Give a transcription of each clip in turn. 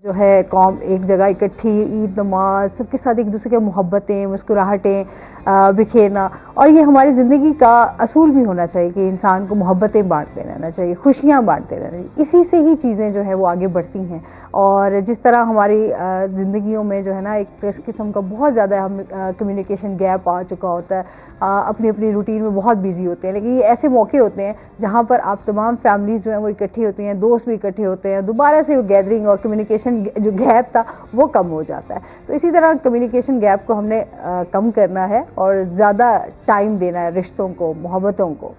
जो है कौम एक जगह इकट्ठी, ईद नमाज, सबके साथ एक दूसरे के मोहब्बतें, मुस्कुराहटें बिखेरना, और ये हमारी ज़िंदगी का असूल भी होना चाहिए कि इंसान को मोहब्बतें बांटते रहना चाहिए, खुशियाँ बांटते रहना चाहिए। इसी से ही चीज़ें जो है वो आगे बढ़ती हैं। और जिस तरह हमारी ज़िंदगियों में जो है ना एक इस किस्म का बहुत ज़्यादा हम कम्युनिकेशन गैप आ चुका होता है, अपनी अपनी रूटीन में बहुत बिजी होते हैं, लेकिन ये ऐसे मौके होते हैं जहाँ पर आप तमाम फैमिलीज़ जो हैं वो इकट्ठी होती हैं, दोस्त भी इकट्ठे होते हैं, दोबारा से वो गैदरिंग और कम्युनिकेशन जो गैप था वो कम हो जाता है। तो इसी तरह कम्युनिकेशन गैप को हमने कम करना है और ज़्यादा टाइम देना है रिश्तों को, मोहब्बतों को।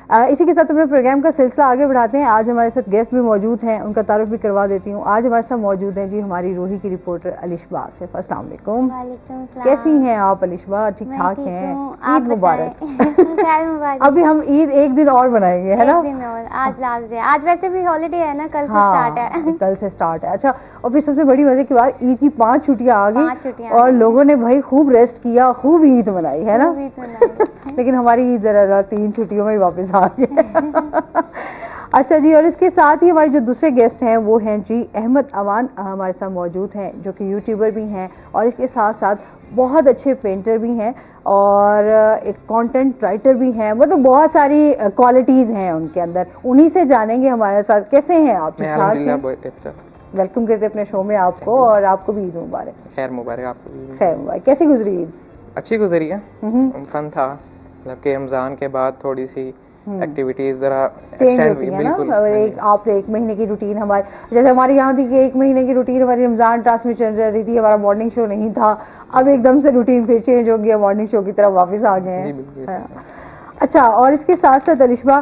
इसी के साथ अपने प्रोग्राम का सिलसिला आगे बढ़ाते हैं। आज हमारे साथ गेस्ट भी मौजूद हैं, उनका तारुफ भी करवा देती हूँ। आज हमारे साथ मौजूद हैं जी हमारी रोही की रिपोर्टर अलिशबा आसिफ। अस्सलाम वालेकुम। कैसी हैं आप अलिशबा? ठीक ठाक हैं? ईद मुबारक। अभी हम ईद एक दिन और मनाएंगे, है ना? आज लास्ट डे, आज वैसे भी हॉलीडे है ना, कल से स्टार्ट है। कल से स्टार्ट है। अच्छा, और फिर सबसे बड़ी मजे की बात, ईद की 5 छुट्टियां आ गई और लोगों ने भाई खूब रेस्ट किया, खूब ईद मनाई, है ना? लेकिन हमारी ईद जरा 3 छुट्टियों में ही वापस आ गए। अच्छा जी, और इसके साथ ही हमारे जो दूसरे गेस्ट हैं वो हैं जी अहमद अमान, हमारे साथ मौजूद हैं, जो कि यूट्यूबर भी हैं और इसके साथ साथ बहुत अच्छे पेंटर भी हैं और एक कंटेंट राइटर भी हैं। मतलब बहुत सारी क्वालिटीज़ हैं उनके अंदर। उन्हीं से जानेंगे हमारे साथ। कैसे हैं आप? ठीक ठाक हैं? वेलकम करते अपने शो में आपको, और आपको भी ईद मुबारक। खैर मुबारक आपको भी। खैर मुबारक। कैसी गुजरी ईद? अच्छी गुजरी है, फन था। मतलब कि रमज़ान के बाद थोड़ी सी एक्टिविटीज जरा चेंज होती है ना। आप एक महीने की रूटीन हमारे, जैसे हमारे यहाँ थी कि एक महीने की रूटीन हमारी रमज़ान ट्रांसमिशन चल रही थी, हमारा मॉर्निंग शो नहीं था। अब एकदम से रूटीन फिर चेंज हो गया, मॉर्निंग शो की तरफ वापस आ गए हैं। अच्छा, और इसके साथ साथ अलिशबा,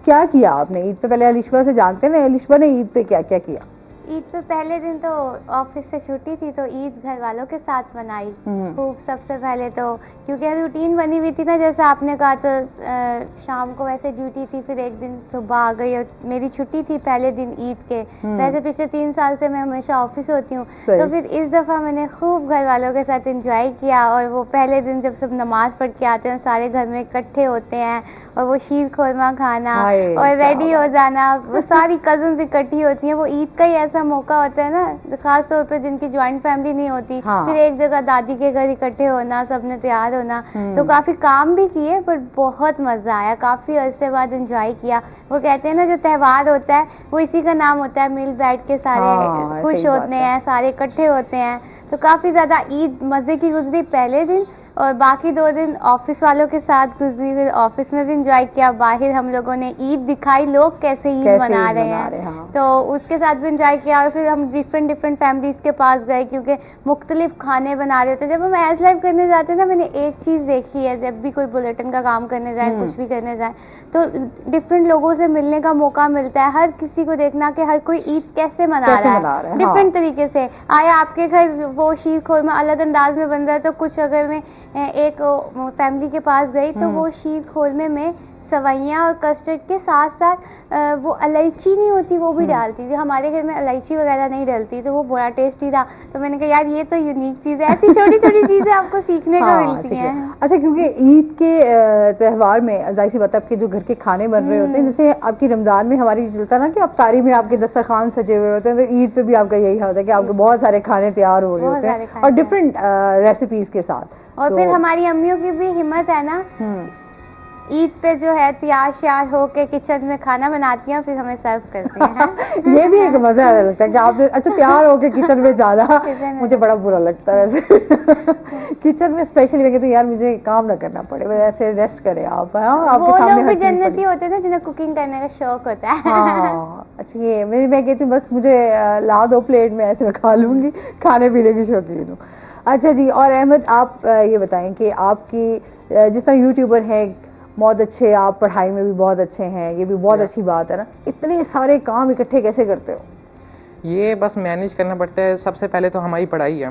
क्या किया आपने ईद पे? पहले अलिशबा से जानते हैं ना, अलिशबा ने ईद पे क्या क्या किया? ईद पे पहले दिन तो ऑफिस से छुट्टी थी तो ईद घर वालों के साथ मनाई खूब। सबसे पहले तो क्योंकि रूटीन बनी हुई थी ना, जैसे आपने कहा, तो शाम को वैसे ड्यूटी थी, फिर एक दिन सुबह आ गई और मेरी छुट्टी थी पहले दिन ईद के। वैसे पिछले 3 साल से मैं हमेशा ऑफिस होती हूँ, तो फिर इस दफ़ा मैंने खूब घर वालों के साथ इंजॉय किया। और वो पहले दिन जब सब नमाज पढ़ के आते हैं, सारे घर में इकट्ठे होते हैं और वो शीर खुरमा खाना और रेडी हो जाना, वो सारी कज़न्स इकट्ठी होती हैं। वो ईद का ही ऐसा मौका होता है ना, खास तौर पे जिनकी ज्वाइंट फैमिली नहीं होती, फिर एक जगह दादी के घर इकट्ठे होना, सबने तैयार होना। तो काफी काम भी किए पर बहुत मजा आया, काफी अरसे बाद एंजॉय किया। वो कहते हैं ना, जो त्यौहार होता है वो इसी का नाम होता है, मिल बैठ के सारे खुश होते हैं, सारे इकट्ठे होते हैं। तो काफी ज्यादा ईद मजे की गुजरी पहले दिन, और बाकी 2 दिन ऑफिस वालों के साथ गुजरी। फिर ऑफिस में भी इंजॉय किया, बाहर हम लोगों ने ईद दिखाई, लोग कैसे ईद मना रहे हैं, तो उसके साथ भी इंजॉय किया। और फिर हम डिफरेंट फैमिलीज के पास गए, क्योंकि मुख्तलिफ खाने बना रहे थे। जब हम एज लाइव करने जाते हैं ना, मैंने एक चीज़ देखी है, जब भी कोई बुलेटिन का काम करने जाए, कुछ भी करने जाए, तो डिफरेंट लोगों से मिलने का मौका मिलता है। हर किसी को देखना कि हर कोई ईद कैसे मना रहा है, डिफरेंट तरीके से। आया आपके घर वो शीर खुरमा अलग अंदाज में बन रहा है, तो कुछ अगर मैं एक फैमिली के पास गई तो वो शीर खुरमे में सवैयाँ और कस्टर्ड के साथ साथ वो इलायची नहीं होती वो भी डालती थी। हमारे घर में इलायची वगैरह नहीं डलती, तो वो बड़ा टेस्टी था। तो मैंने कहा यार ये तो यूनिक चीज़ है, ऐसी छोटी छोटी चीज़ें आपको सीखने को मिलती हैं। अच्छा, क्योंकि ईद के त्यौहार में जाहिर सी बात है आपके जो घर के खाने बन रहे होते हैं, जैसे आपकी रमज़ान में हमारी चलता है ना कि अफ्तारी में आपके दस्तरखान सजे हुए होते हैं, तो ईद पे भी आपका यही होता है कि आपके बहुत सारे खाने तैयार हो रहे होते हैं और डिफरेंट रेसिपीज के साथ। और फिर हमारी अम्मियों की भी हिम्मत है ना, ईद पे जो है तैयार श्यार होके किचन में खाना बनाती हैं, फिर हमें सर्व करती हैं। ये भी एक मजा लगता है कि आपने अच्छा तैयार होके किचन में जाना। मुझे बड़ा बुरा लगता है वैसे किचन में स्पेशली लगे तो यार मुझे काम ना करना पड़े, ऐसे रेस्ट करें आप। वो लोग भी जन्नती होते हैं ना, जिन्हें कुकिंग करने का शौक होता है। अच्छा, ये मैं कहती हूँ बस मुझे ला दो प्लेट में, ऐसे मैं खा लूंगी, खाने पीने की शौकीन हूँ। अच्छा जी, और अहमद आप ये बताएं कि आपकी जिस तरह यूट्यूबर है बहुत अच्छे, आप पढ़ाई में भी बहुत अच्छे हैं, ये भी बहुत अच्छी बात है ना, इतने सारे काम इकट्ठे कैसे करते हो? ये बस मैनेज करना पड़ता है। सबसे पहले तो हमारी पढ़ाई है,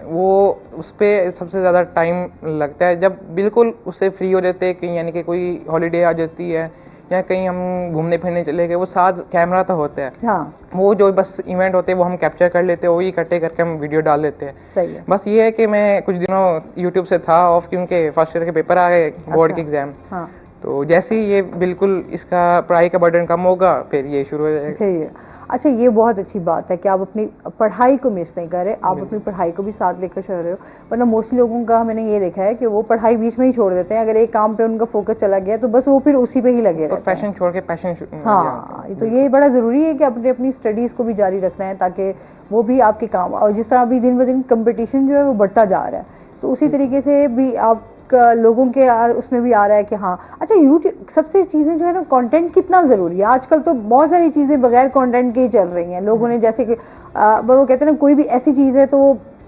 वो उस पर सबसे ज़्यादा टाइम लगता है। जब बिल्कुल उससे फ्री हो जाते हैं, कहीं यानी कि कोई हॉलीडे आ जाती है या कहीं हम घूमने फिरने चले गए, वो साथ कैमरा तो होता है। हाँ। वो जो बस इवेंट होते हैं वो हम कैप्चर कर लेते हैं, वही इकट्ठे करके हम वीडियो डाल देते हैं। सही है। बस ये है कि मैं कुछ दिनों यूट्यूब से था ऑफ, क्योंकि फर्स्ट ईयर के पेपर आ गए, बोर्ड के एग्जाम। तो जैसे ही ये बिल्कुल इसका पढ़ाई का बर्डन कम होगा, फिर ये शुरू हो जाएगा। अच्छा, ये बहुत अच्छी बात है कि आप अपनी पढ़ाई को मिस नहीं कर रहे, आप अपनी पढ़ाई को भी साथ लेकर चल रहे हो। वरना मोस्टली लोगों का मैंने ये देखा है कि वो पढ़ाई बीच में ही छोड़ देते हैं, अगर एक काम पे उनका फोकस चला गया तो बस वो फिर उसी पे ही लगे रहते हैं। प्रोफेशन छोड़ के पैशन। हाँ, तो ये बड़ा ज़रूरी है कि अपने अपनी स्टडीज़ को भी जारी रखना है ताकि वो भी आपके काम। और जिस तरह अभी दिन ब दिन कंपटीशन जो है वो बढ़ता जा रहा है, तो उसी तरीके से भी आप लोगों के उसमें भी आ रहा है कि हाँ। अच्छा, यूट्यूब सबसे चीज़ें जो है ना, कंटेंट कितना ज़रूरी है आजकल। तो बहुत सारी चीज़ें बगैर कंटेंट के ही चल रही हैं। लोगों ने जैसे कि वो कहते हैं ना, कोई भी ऐसी चीज़ है तो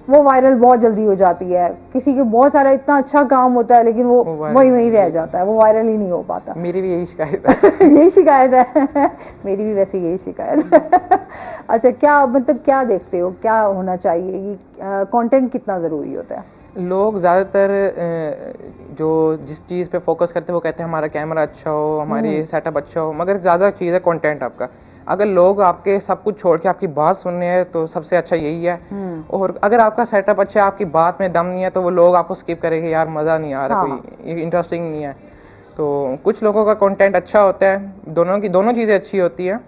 वो वायरल बहुत जल्दी हो जाती है। किसी के बहुत सारा इतना अच्छा काम होता है लेकिन वो वही वहीं रह जाता है, वो वायरल ही नहीं हो पाता। मेरी भी यही शिकायत है। यही शिकायत है। मेरी भी वैसे यही शिकायत है। अच्छा, क्या मतलब क्या देखते हो, क्या होना चाहिए कि कंटेंट कितना ज़रूरी होता है? लोग ज़्यादातर जो जिस चीज़ पे फोकस करते हैं वो कहते हैं हमारा कैमरा अच्छा हो, हमारी सेटअप अच्छा हो, मगर ज़्यादा चीज़ है कंटेंट आपका। अगर लोग आपके सब कुछ छोड़ के आपकी बात सुनने हैं तो सबसे अच्छा यही है। और अगर आपका सेटअप अच्छा है, आपकी बात में दम नहीं है, तो वो लोग आपको स्किप करेंगे, यार मज़ा नहीं आ रहा, कोई इंटरेस्टिंग नहीं है। तो कुछ लोगों का कंटेंट अच्छा होता है, दोनों चीज़ें अच्छी होती हैं।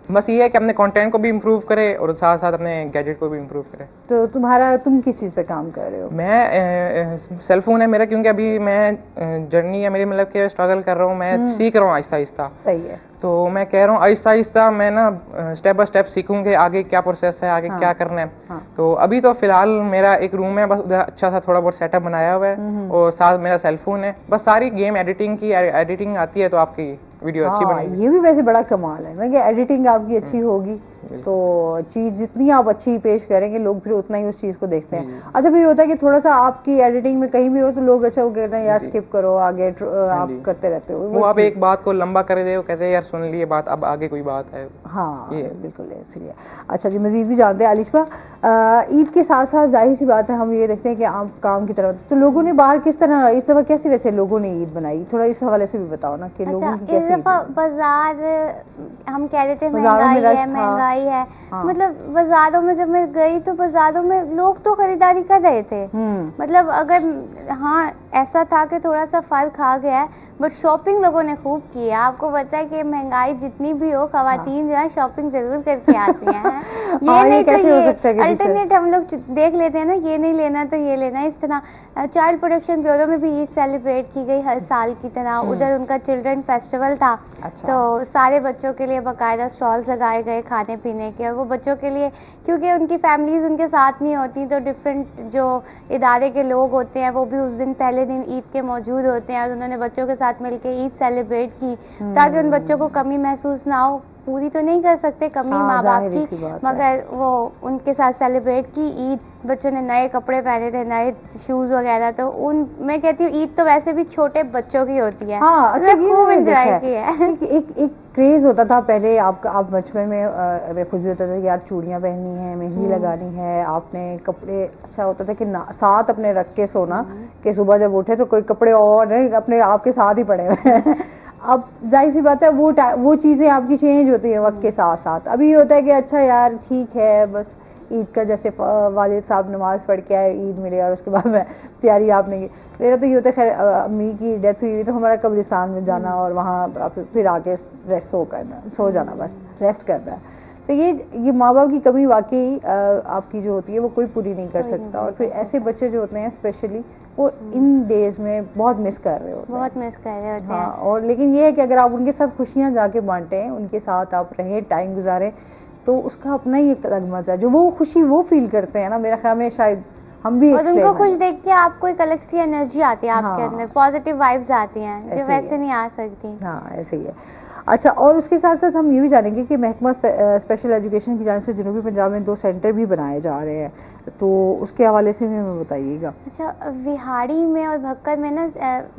बस ये है कि अपने कंटेंट को भी इम्प्रूव करें और साथ साथ अपने गैजेट को भी इम्प्रूव करें। तो तुम किस चीज़ पे काम कर रहे हो? मैं सेल फोन है मेरा, क्योंकि अभी मैं जर्नी है मेरी, मतलब कि स्ट्रगल कर रहा हूँ, मैं सीख रहा हूँ आहिस्ता आहिस्ता। सही है। तो मैं कह रहा हूँ आहिस्ता आहिस्ता मैं ना स्टेप बाय स्टेप सीखूंगी आगे क्या प्रोसेस है, आगे क्या करना है। तो अभी तो फिलहाल मेरा एक रूम है, बस उधर अच्छा सा थोड़ा बहुत सेटअप बनाया हुआ है और साथ मेरा सेल फोन है। बस सारी गेम एडिटिंग की एडिटिंग आती है तो आपकी वीडियो अच्छी बनेगी। ये भी वैसे बड़ा कमाल है ना कि एडिटिंग आपकी अच्छी होगी तो चीज़ जितनी आप अच्छी पेश करेंगे लोग फिर उतना ही उस चीज़ को देखते हैं। अच्छा, भी होता है कि थोड़ा सा आपकी एडिटिंग में कहीं भी हो तो लोग अच्छा वो कहते हैं यार स्किप करो, आगे आप करते रहते हो। वो आप एक बात को लंबा कर दे, वो कहते हैं यार सुन लिए बात, अब आगे कोई बात है। हाँ, बिल्कुल इसलिए। अच्छा जी, मजीद भी जानते हैं आलिशा, ईद के साथ साथ जाहिर सी बात है हम ये देखते हैं कि आप काम की तरफ, तो लोगों ने बाहर किस तरह इस दफ़ा कैसे वैसे लोगों ने ईद बनाई, थोड़ा इस हवाले से भी बताओ ना कि लोगों की कैसे। बाजार हम कह रहे थे महंगाई है। मतलब बाजारों में जब मैं गई तो बाजारों में लोग तो खरीदारी कर रहे थे। मतलब अगर हाँ ऐसा था कि थोड़ा सा फर्क आ गया है, बट शॉपिंग लोगों ने खूब की है। आपको पता है कि महंगाई जितनी भी हो, खवातीन जो है शॉपिंग जरूर करके आती हैं। ये नहीं तो ये अल्टरनेट हम लोग देख लेते हैं ना, ये नहीं लेना तो ये लेना। इस तरह चाइल्ड प्रोटेक्शन ब्यूरो में भी ईद सेलिब्रेट की गई हर साल की तरह। उधर उनका चिल्ड्रन फेस्टिवल था। तो सारे बच्चों के लिए बाकायदा स्टॉल्स लगाए गए खाने पीने के। और वो बच्चों के लिए, क्योंकि उनकी फैमिलीज उनके साथ नहीं होती, तो डिफरेंट जो इदारे के लोग होते हैं वो भी उस दिन पहले दिन ईद के मौजूद होते हैं। और उन्होंने बच्चों के साथ मिलकर ईद सेलिब्रेट की ताकि उन बच्चों को कमी महसूस ना हो। पूरी तो नहीं कर सकते कमी माँ बाप की, मगर वो उनके साथ सेलिब्रेट की ईद। बच्चों ने नए कपड़े पहने थे, नए शूज वगैरह। तो मैं कहती हूँ ईद तो वैसे भी छोटे बच्चों की होती है। हाँ, अच्छा, खूब एंजॉय किया है। एक क्रेज होता था पहले आप बचपन में खुद भी होता था कि यार चूड़ियाँ पहननी है, मेहंदी लगानी है, आपने कपड़े अच्छा होता था कि साथ अपने रख के सोना कि सुबह जब उठे तो कोई कपड़े और नहीं अपने आपके साथ ही पड़े हुए हैं। अब जाहिर सी बात है वो चीज़ें आपकी चेंज होती है वक्त के साथ साथ। अभी होता है कि अच्छा यार ठीक है, बस ईद का जैसे वालिद साहब नमाज पढ़ के आए, ईद मिले और उसके बाद में तैयारी आपने की। मेरा तो ये होता है खैर अम्मी की डेथ हुई तो हमारा कब्रिस्तान में जाना और वहाँ फिर आके रेस्ट सो जाना, बस रेस्ट करना है। तो ये माँ बाप की कमी वाकई आपकी जो होती है वो कोई पूरी नहीं कर सकता। और फिर ऐसे बच्चे जो होते हैं स्पेशली वो इन डेज में बहुत मिस कर रहे होते हैं। हाँ, और लेकिन ये है कि अगर आप उनके साथ खुशियाँ जाके बांटें, उनके साथ आप रहें, टाइम गुजारें, तो उसका अपना ही एक अलग मजा है। जो वो खुशी वो फील करते हैं ना, मेरा ख्याल में शायद हम भी। और उनको खुश देख के आपको एक अलग सी एनर्जी आती है आपके अंदर, पॉजिटिव वाइब्स आती हैं जो वैसे नहीं आ सकती। हाँ, ऐसे ही है। अच्छा, और उसके साथ साथ हम ये भी जानेंगे कि महकमा स्पेशल एजुकेशन की जानिब से जनूबी पंजाब में 2 सेंटर भी बनाए जा रहे हैं, तो उसके हवाले से भी हमें बताइएगा। अच्छा, विहाड़ी में और भक्कर में ना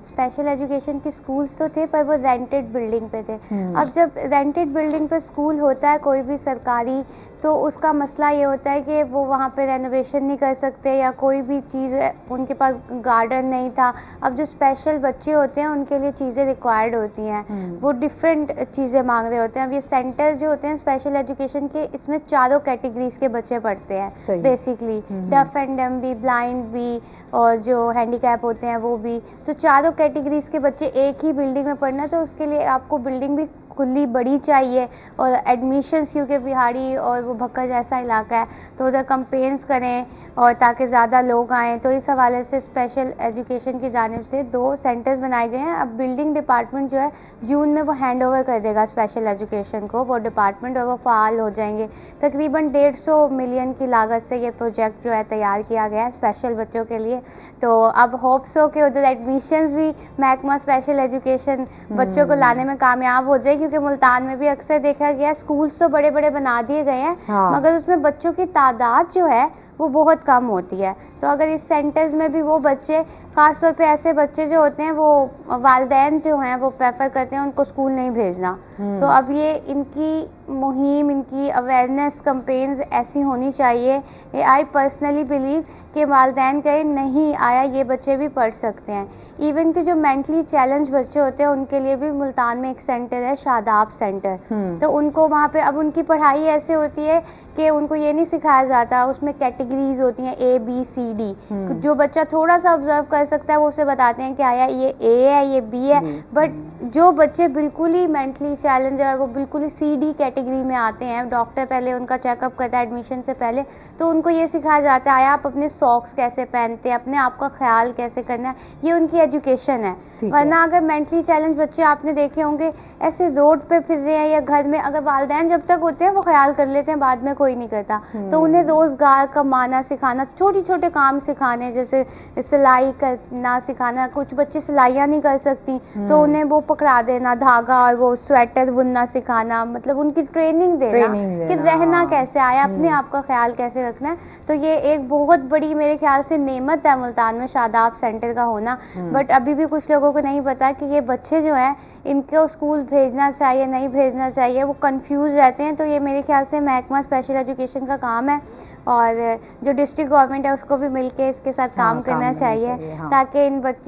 स्पेशल एजुकेशन के स्कूल्स तो थे पर वो रेंटेड बिल्डिंग पे थे। अब जब रेंटेड बिल्डिंग पे स्कूल होता है कोई भी सरकारी, तो उसका मसला ये होता है कि वो वहाँ पे रेनोवेशन नहीं कर सकते या कोई भी चीज़, उनके पास गार्डन नहीं था। अब जो स्पेशल बच्चे होते हैं उनके लिए चीज़ें रिक्वायर्ड होती हैं, वो डिफरेंट चीज़ें मांग रहे होते हैं। अब ये सेंटर जो होते हैं स्पेशल एजुकेशन के, इसमें 4 कैटेगरीज के बच्चे पढ़ते हैं बेसिकली, डफ एंड डम भी, ब्लाइंड भी और जो हैंडीकैप होते हैं वो भी। तो 4 कैटेगरीज के बच्चे एक ही बिल्डिंग में पढ़ना, तो उसके लिए आपको बिल्डिंग भी खुली बड़ी चाहिए, और एडमिशन्स क्योंकि बिहाड़ी और वो भक्कर जैसा इलाका है तो उधर कंपेन्स करें और ताकि ज़्यादा लोग आएँ। तो इस हवाले से स्पेशल एजुकेशन की जानिब से 2 सेंटर्स बनाए गए हैं। अब बिल्डिंग डिपार्टमेंट जो है जून में वो हैंड ओवर कर देगा स्पेशल एजुकेशन को, वो डिपार्टमेंट, और वो फ़ाल हो जाएंगे। तकरीबन 150 मिलियन की लागत से ये प्रोजेक्ट जो है तैयार किया गया है स्पेशल बच्चों के लिए। तो अब होप्स हो कि उधर एडमिशन्स भी महकमा स्पेशल एजुकेशन बच्चों को लाने में कामयाब हो जाए, क्योंकि मुल्तान में भी अक्सर देखा गया स्कूल्स तो बड़े बड़े बना दिए गए हैं, मगर उसमें बच्चों की तादाद जो है वो बहुत कम होती है। तो अगर इस सेंटर्स में भी वो बच्चे, ख़ास तौर पे ऐसे बच्चे जो होते हैं वो वालिदैन जो हैं वो प्रेफर करते हैं उनको स्कूल नहीं भेजना, तो अब ये इनकी मुहिम, इनकी अवेयरनेस कैंपेन्स ऐसी होनी चाहिए। आई पर्सनली बिलीव कि वालिदैन कहें नहीं आया ये बच्चे भी पढ़ सकते हैं। इवन कि जो मेंटली चैलेंज बच्चे होते हैं उनके लिए भी मुल्तान में एक सेंटर है, शादाब सेंटर। तो उनको वहाँ पे अब उनकी पढ़ाई ऐसे होती है कि उनको ये नहीं सिखाया जाता, उसमें कैटेगरीज होती हैं ABCD। जो बच्चा थोड़ा सा ऑब्जर्व कर सकता है वो उसे बताते हैं कि आया ये A है, ये B है। बट जो बच्चे बिल्कुल ही मेंटली चैलेंज है, वो बिल्कुल ही CD कैटेगरी में आते हैं, डॉक्टर पहले उनका चेकअप करता है एडमिशन से पहले, तो उनको ये सिखाया जाता है आया आप अपने सॉक्स कैसे पहनते हैं, अपने आप का ख्याल कैसे करना है, ये उनकी एजुकेशन है। वरना अगर मेंटली चैलेंज बच्चे आपने देखे होंगे ऐसे रोड पे फिर रहे हैं या घर में, अगर वालिदैन जब तक होते हैं वो ख्याल कर लेते हैं, बाद में कोई नहीं करता। तो उन्हें रोजगार कमाना सिखाना, छोटे छोटे काम सिखाने, जैसे सिलाई करना सिखाना। कुछ बच्चे सिलाइयाँ नहीं कर सकती तो उन्हें वो पकड़ा देना धागा और वो स्वेटर बुनना सिखाना, मतलब उनकी ट्रेनिंग देना कि रहना कैसे आया, अपने आप का ख्याल कैसे रखना है। तो ये एक बहुत बड़ी मेरे ख्याल से नेमत है मुल्तान में शादाब सेंटर का होना। बट अभी भी कुछ लोगों को नहीं पता कि ये बच्चे जो हैं इनको स्कूल भेजना चाहिए नहीं भेजना चाहिए, वो कंफ्यूज रहते हैं। तो ये मेरे ख्याल से महकमा स्पेशल एजुकेशन का काम है, और जो डिस्ट्रिक्ट गवर्नमेंट है उसको भी मिलके इसके साथ काम करना चाहिए, ताकि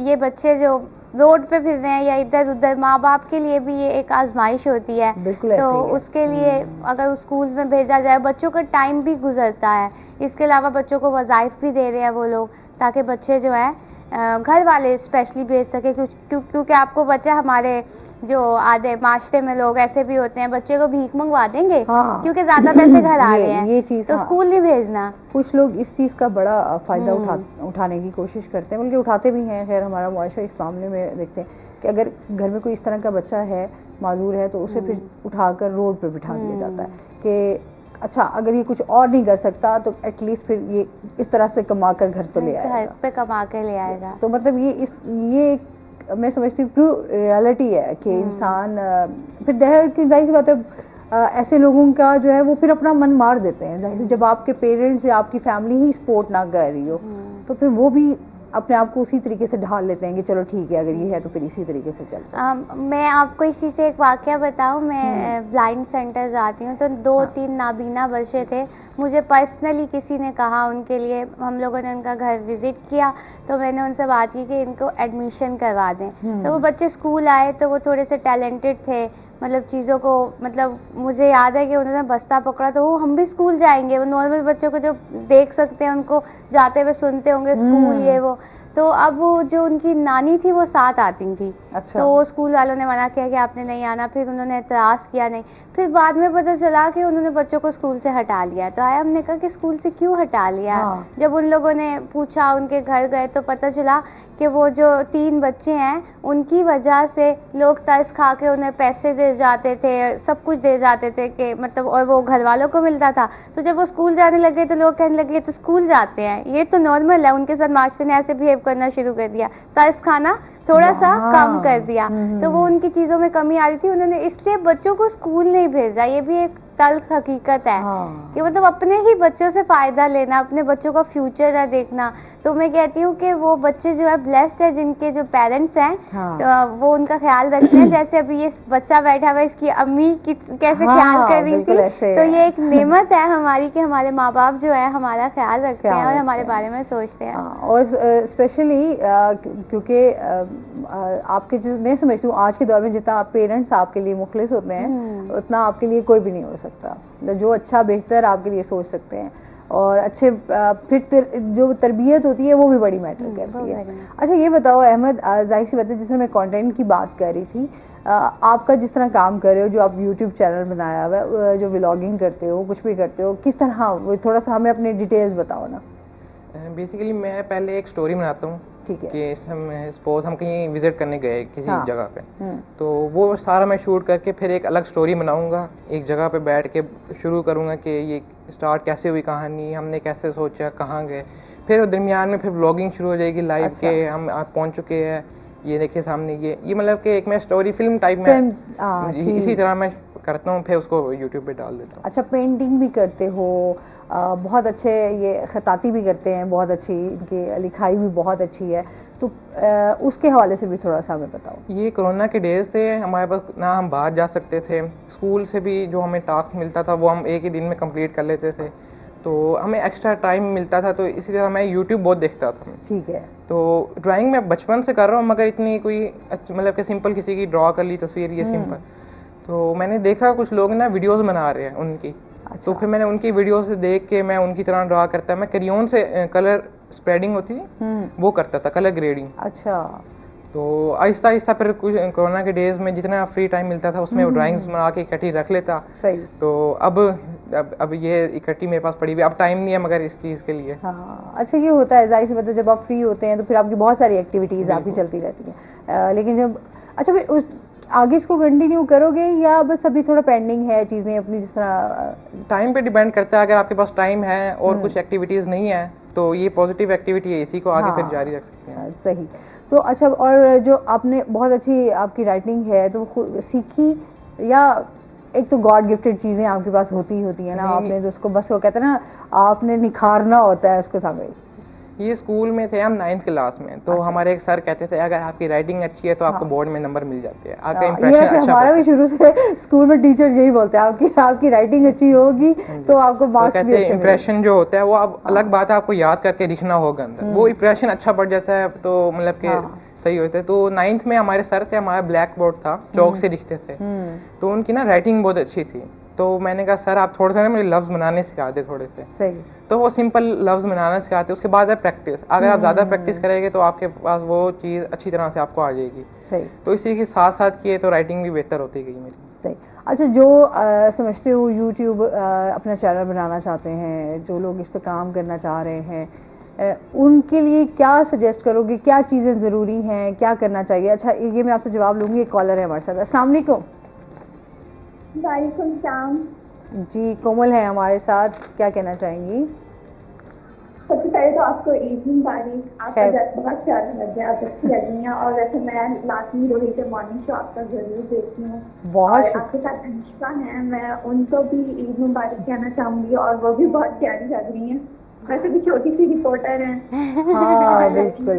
ये बच्चे जो रोड पे फिर रहे हैं या इधर उधर, माँ बाप के लिए भी ये एक आजमाइश होती है। तो उसके लिए अगर स्कूल में भेजा जाए, बच्चों का टाइम भी गुजरता है, इसके अलावा बच्चों को वज़ाइफ भी दे रहे हैं वो लोग, ताकि बच्चे जो है घर वाले स्पेशली भेज सके। क्योंकि आपको बच्चा, हमारे जो आधे माशरे में लोग ऐसे भी होते हैं बच्चे को भीख मंगवा देंगे क्योंकि ज्यादा पैसे घर आ रहे हैं, ये चीज तो स्कूल नहीं भेजना। कुछ लोग इस चीज़ का बड़ा फ़ायदा उठाने की कोशिश करते हैं, बल्कि उठाते भी हैं। खैर हमारा मुआशरा इस मामले में देखते हैं कि अगर घर में कोई इस तरह का बच्चा है, माजूर है, तो उसे फिर उठाकर रोड पे बिठा दिया जाता है कि अच्छा अगर ये कुछ और नहीं कर सकता तो एटलीस्ट फिर ये इस तरह से कमा कर घर तो ले आएगा, घर पे कमा कर ले आएगा। तो मतलब ये मैं समझती हूँ ट्रू रियलिटी है कि इंसान फिर जाहिर सी बात है ऐसे लोगों का जो है वो फिर अपना मन मार देते हैं। जाहिर जब आपके पेरेंट्स या आपकी फैमिली ही सपोर्ट ना कर रही हो तो फिर वो भी अपने आप को उसी तरीके से ढाल लेते हैं कि चलो ठीक है अगर ये है तो फिर इसी तरीके से चलता है। मैं आपको इसी से एक वाकया बताऊं, मैं ब्लाइंड सेंटर जाती हूँ तो 2-3 नाबीना बच्चे थे, मुझे पर्सनली किसी ने कहा, उनके लिए हम लोगों ने उनका घर विजिट किया तो मैंने उनसे बात की कि इनको एडमिशन करवा दें। तो वो बच्चे स्कूल आए तो वो थोड़े से टैलेंटेड थे, मतलब चीज़ों को, मतलब मुझे याद है कि उन्होंने बस्ता पकड़ा तो वो हम भी स्कूल जाएंगे, वो नॉर्मल बच्चों को जो देख सकते हैं उनको जाते हुए सुनते होंगे स्कूल ये वो। तो अब वो जो उनकी नानी थी वो साथ आती थी। अच्छा। तो स्कूल वालों ने मना किया कि आपने नहीं आना, फिर उन्होंने एतराज़ किया नहीं, फिर बाद में पता चला कि उन्होंने बच्चों को स्कूल से हटा लिया। तो आया, हमने कहा कि स्कूल से क्यों हटा लिया? जब उन लोगों ने पूछा, उनके घर गए तो पता चला कि वो जो 3 बच्चे हैं उनकी वजह से लोग तरस खा के उन्हें पैसे दे जाते थे, सब कुछ दे जाते थे कि मतलब, और वो घर वालों को मिलता था। तो जब वो स्कूल जाने लगे तो लोग कहने लगे तो स्कूल जाते हैं, ये तो नॉर्मल है। उनके साथ मास्टर ने ऐसे बिहेव करना शुरू कर दिया, तरस खाना थोड़ा सा कम कर दिया। तो वो उनकी चीज़ों में कमी आ रही थी, उन्होंने इसलिए बच्चों को स्कूल नहीं भेजा। ये भी एक तल्ख हकीकत है कि मतलब अपने ही बच्चों से फ़ायदा लेना, अपने बच्चों का फ्यूचर है देखना। तो मैं कहती हूँ कि वो बच्चे जो है ब्लेस्ड है जिनके जो पेरेंट्स हैं तो वो उनका ख्याल रखते हैं। जैसे अभी ये बच्चा बैठा हुआ, इसकी अम्मी की कैसे ख्याल कर रही थी, तो ये एक नेमत है हमारी कि हमारे माँ बाप जो है हमारा ख्याल रखते हैं और हमारे बारे में सोचते हैं। और स्पेशली क्योंकि आपके जो, मैं समझती हूँ आज के दौर में जितना पेरेंट्स आपके लिए मुखलिस होते हैं उतना आपके लिए कोई भी नहीं हो सकता। जो अच्छा बेहतर आपके लिए सोच सकते हैं, और अच्छे फिर जो तरबियत होती है वो भी बड़ी मैटर करती है। अच्छा ये बताओ अहमद, जाहिर सी बात है जिसमें मैं कंटेंट की बात कर रही थी, आपका जिस तरह काम कर रहे हो, जो आप यूट्यूब चैनल बनाया हुआ है, जो व्लॉगिंग करते हो, कुछ भी करते हो, किस तरह, वो थोड़ा सा हमें अपने डिटेल्स बताओ ना। बेसिकली मैं पहले एक स्टोरी बनाता हूँ ठीक है। कि सपोज हम कहीं विजिट करने गए किसी जगह पे, तो वो सारा मैं शूट करके फिर एक अलग स्टोरी बनाऊंगा, एक जगह पे बैठ के शुरू करूंगा कि ये स्टार्ट कैसे हुई कहानी, हमने कैसे सोचा, कहाँ गए, फिर दरमियान में फिर व्लॉगिंग शुरू हो जाएगी लाइव। अच्छा। के हम आप पहुँच चुके हैं, ये देखिए सामने, ये मतलब कि एक मैं स्टोरी फिल्म टाइप में इसी तरह मैं करता हूँ, फिर उसको यूट्यूब पे डाल देता हूँ। अच्छा, पेंटिंग भी करते हो, बहुत अच्छे, ये खताती भी करते हैं, बहुत अच्छी, इनकी लिखाई भी बहुत अच्छी है, तो उसके हवाले से भी थोड़ा सा हमें बताओ। ये कोरोना के डेज थे, हमारे पास ना हम बाहर जा सकते थे, स्कूल से भी जो हमें टास्क मिलता था वो हम एक ही दिन में कंप्लीट कर लेते थे, तो हमें एक्स्ट्रा टाइम मिलता था, तो इसी तरह मैं यूट्यूब बहुत देखता था। ठीक है। तो ड्राइंग मैं बचपन से कर रहा हूँ, मगर इतनी कोई मतलब कि सिंपल किसी की ड्रॉ कर ली तस्वीर, ये सिंपल, तो मैंने देखा कुछ लोग ना वीडियोस बना रहे हैं उनकी। अच्छा। तो फिर मैंने उनकी वीडियो से देख के मैं उनकी तरह ड्रा करता, मैं क्रेयॉन से कलर स्प्रेडिंग होती थी वो करता था, कलर ग्रेडिंग। अच्छा। तो आहिस्ता आहिस्ता फिर कुछ कोरोना के डेज में जितना फ्री टाइम मिलता था उसमें वो ड्राइंग्स बना के इकट्ठी रख लेता। सही। तो अब ये इकट्ठी मेरे पास पड़ी हुई, अब टाइम नहीं है मगर इस चीज़ के लिए। हाँ, अच्छा ये होता है, जाहिर सी बात है जब आप फ्री होते हैं तो फिर आपकी बहुत सारी एक्टिविटीज़ आपकी चलती रहती हैं, लेकिन जब, अच्छा फिर उस आगे इसको कंटिन्यू करोगे या बस अभी थोड़ा पेंडिंग है चीज़ें अपनी, जिस तरह? टाइम पे डिपेंड करता है, अगर आपके पास टाइम है और कुछ एक्टिविटीज़ नहीं है तो ये पॉजिटिव एक्टिविटी है, इसी को आगे फिर जारी रख सकते हैं। सही। तो अच्छा, और जो आपने बहुत अच्छी आपकी राइटिंग है तो सीखी, या एक तो गॉड गिफ्टेड चीज़ें आपके पास होती है ना, आपने तो उसको बस वो कहते हैं ना, आपने निखारना होता है उसको सामने। ये स्कूल में थे हम 9th क्लास में, तो हमारे एक सर कहते थे अगर आपकी राइटिंग अच्छी है तो आपको बोर्ड में नंबर मिल जाते हैं, आपका इंप्रेशन अच्छा। हमारा भी शुरू से स्कूल में टीचर्स यही बोलते हैं, आपकी राइटिंग अच्छी होगी तो आपको मार्क्स भी अच्छे। इंप्रेशन जो होता है वो अब अलग बात है, आपको याद करके लिखना होगा अंदर, वो इंप्रेशन अच्छा पड़ जाता है तो मतलब कि सही होता है। तो 9th में हमारे सर थे, हमारा ब्लैक बोर्ड था, चौक से लिखते थे, तो उनकी ना राइटिंग बहुत अच्छी थी, तो मैंने कहा सर आप थोड़ा सा ना मुझे लफ्ज़ बनाने सिखा दे थोड़े से। सही। तो वो सिंपल लफ्ज़ बनाना सिखाते, उसके बाद है प्रैक्टिस, अगर आप ज़्यादा प्रैक्टिस करेंगे तो आपके पास वो चीज़ अच्छी तरह से आपको आ जाएगी। सही। तो इसी के साथ साथ किए तो राइटिंग भी बेहतर होती गई मेरी। सही। अच्छा, जो समझते हो यूट्यूब अपना चैनल बनाना चाहते हैं, जो लोग इस पर काम करना चाह रहे हैं, उनके लिए क्या सजेस्ट करोगे, क्या चीज़ें ज़रूरी हैं, क्या करना चाहिए? अच्छा ये मैं आपसे जवाब लूँगी, एक कॉलर है हमारे साथ। अस्सलाम वालेकुम। वालेकुम सलाम जी, कोमल है हमारे साथ, क्या कहना चाहेंगी? सबसे पहले तो आपको ईद मुबारक, आपका जज्बा बहुत प्यारा लग गया, आप अच्छी लग रही हैं, और वैसे मैं लाजमी रोही के मॉर्निंग शो आपका जरूर देखती हूँ, और आपके साथ अनुष्का है, मैं उनको भी ईद मुबारक कहना चाहूँगी, और वो भी बहुत प्यारी लग रही हैं, वैसे भी छोटी सी रिपोर्टर हैं। हाँ बिल्कुल।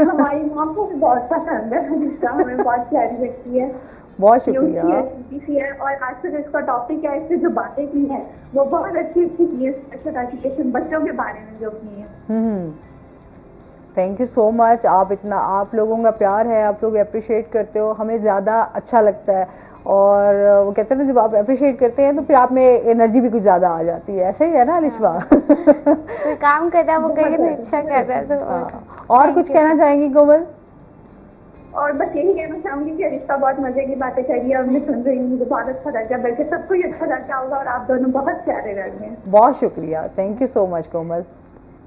हमारी मॉम को भी बहुत पसंद है अनुष्का, हमें बहुत प्यारी लगती है। बहुत शुक्रिया। है, और आज से इसका टॉपिक है, इससे जो बातें की हैं वो बहुत अच्छी की है, स्पेशल एजुकेशन बच्चों के बारे में जो की है। Thank you so much. आप लोगों का प्यार है, आप लोग अप्रिशिएट करते हो, हमें ज़्यादा अच्छा लगता है, और वो कहते हैं ना जब आप अप्रिशिएट करते हैं तो फिर आप में एनर्जी भी कुछ ज़्यादा आ जाती है, ऐसे ही है ना अलिशबा? कोई काम करता है वो कहीं अच्छा करता है तो। और कुछ कहना चाहेंगी कोमल? और बस यही कहना चाहूंगी कि रिश्ता बहुत मजे की बातें करिए, और मैं सुन रही हूँ, मुझे बहुत अच्छा लग गया, बल्कि सबको ही अच्छा लगता होगा, और आप दोनों बहुत प्यारे लग रहे हैं। बहुत शुक्रिया, थैंक यू सो मच कोमल।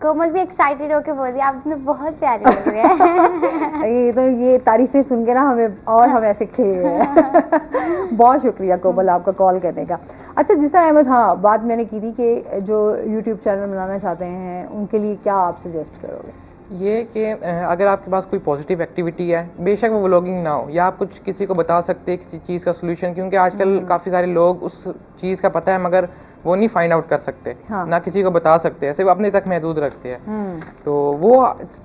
कोमल भी एक्साइटेड होके बोल रही है, आप दोनों बहुत प्यारे लग रहे हैं। ये तारीफें सुन के ना हम ऐसे खेल रहे हैं। बहुत शुक्रिया कोमल आपका कॉल करने का। अच्छा, जिस तरह अहमद, हाँ बात मैंने की थी कि जो यूट्यूब चैनल बनाना चाहते हैं उनके लिए क्या आप सजेस्ट करोगे? ये कि अगर आपके पास कोई पॉजिटिव एक्टिविटी है, बेशक वो व्लॉगिंग ना हो, या आप कुछ किसी को बता सकते हैं किसी चीज़ का सोल्यूशन, क्योंकि आजकल काफ़ी सारे लोग उस चीज़ का पता है मगर वो नहीं फाइंड आउट कर सकते। हाँ। ना किसी को बता सकते हैं, सिर्फ अपने तक महदूद रखते हैं। तो वो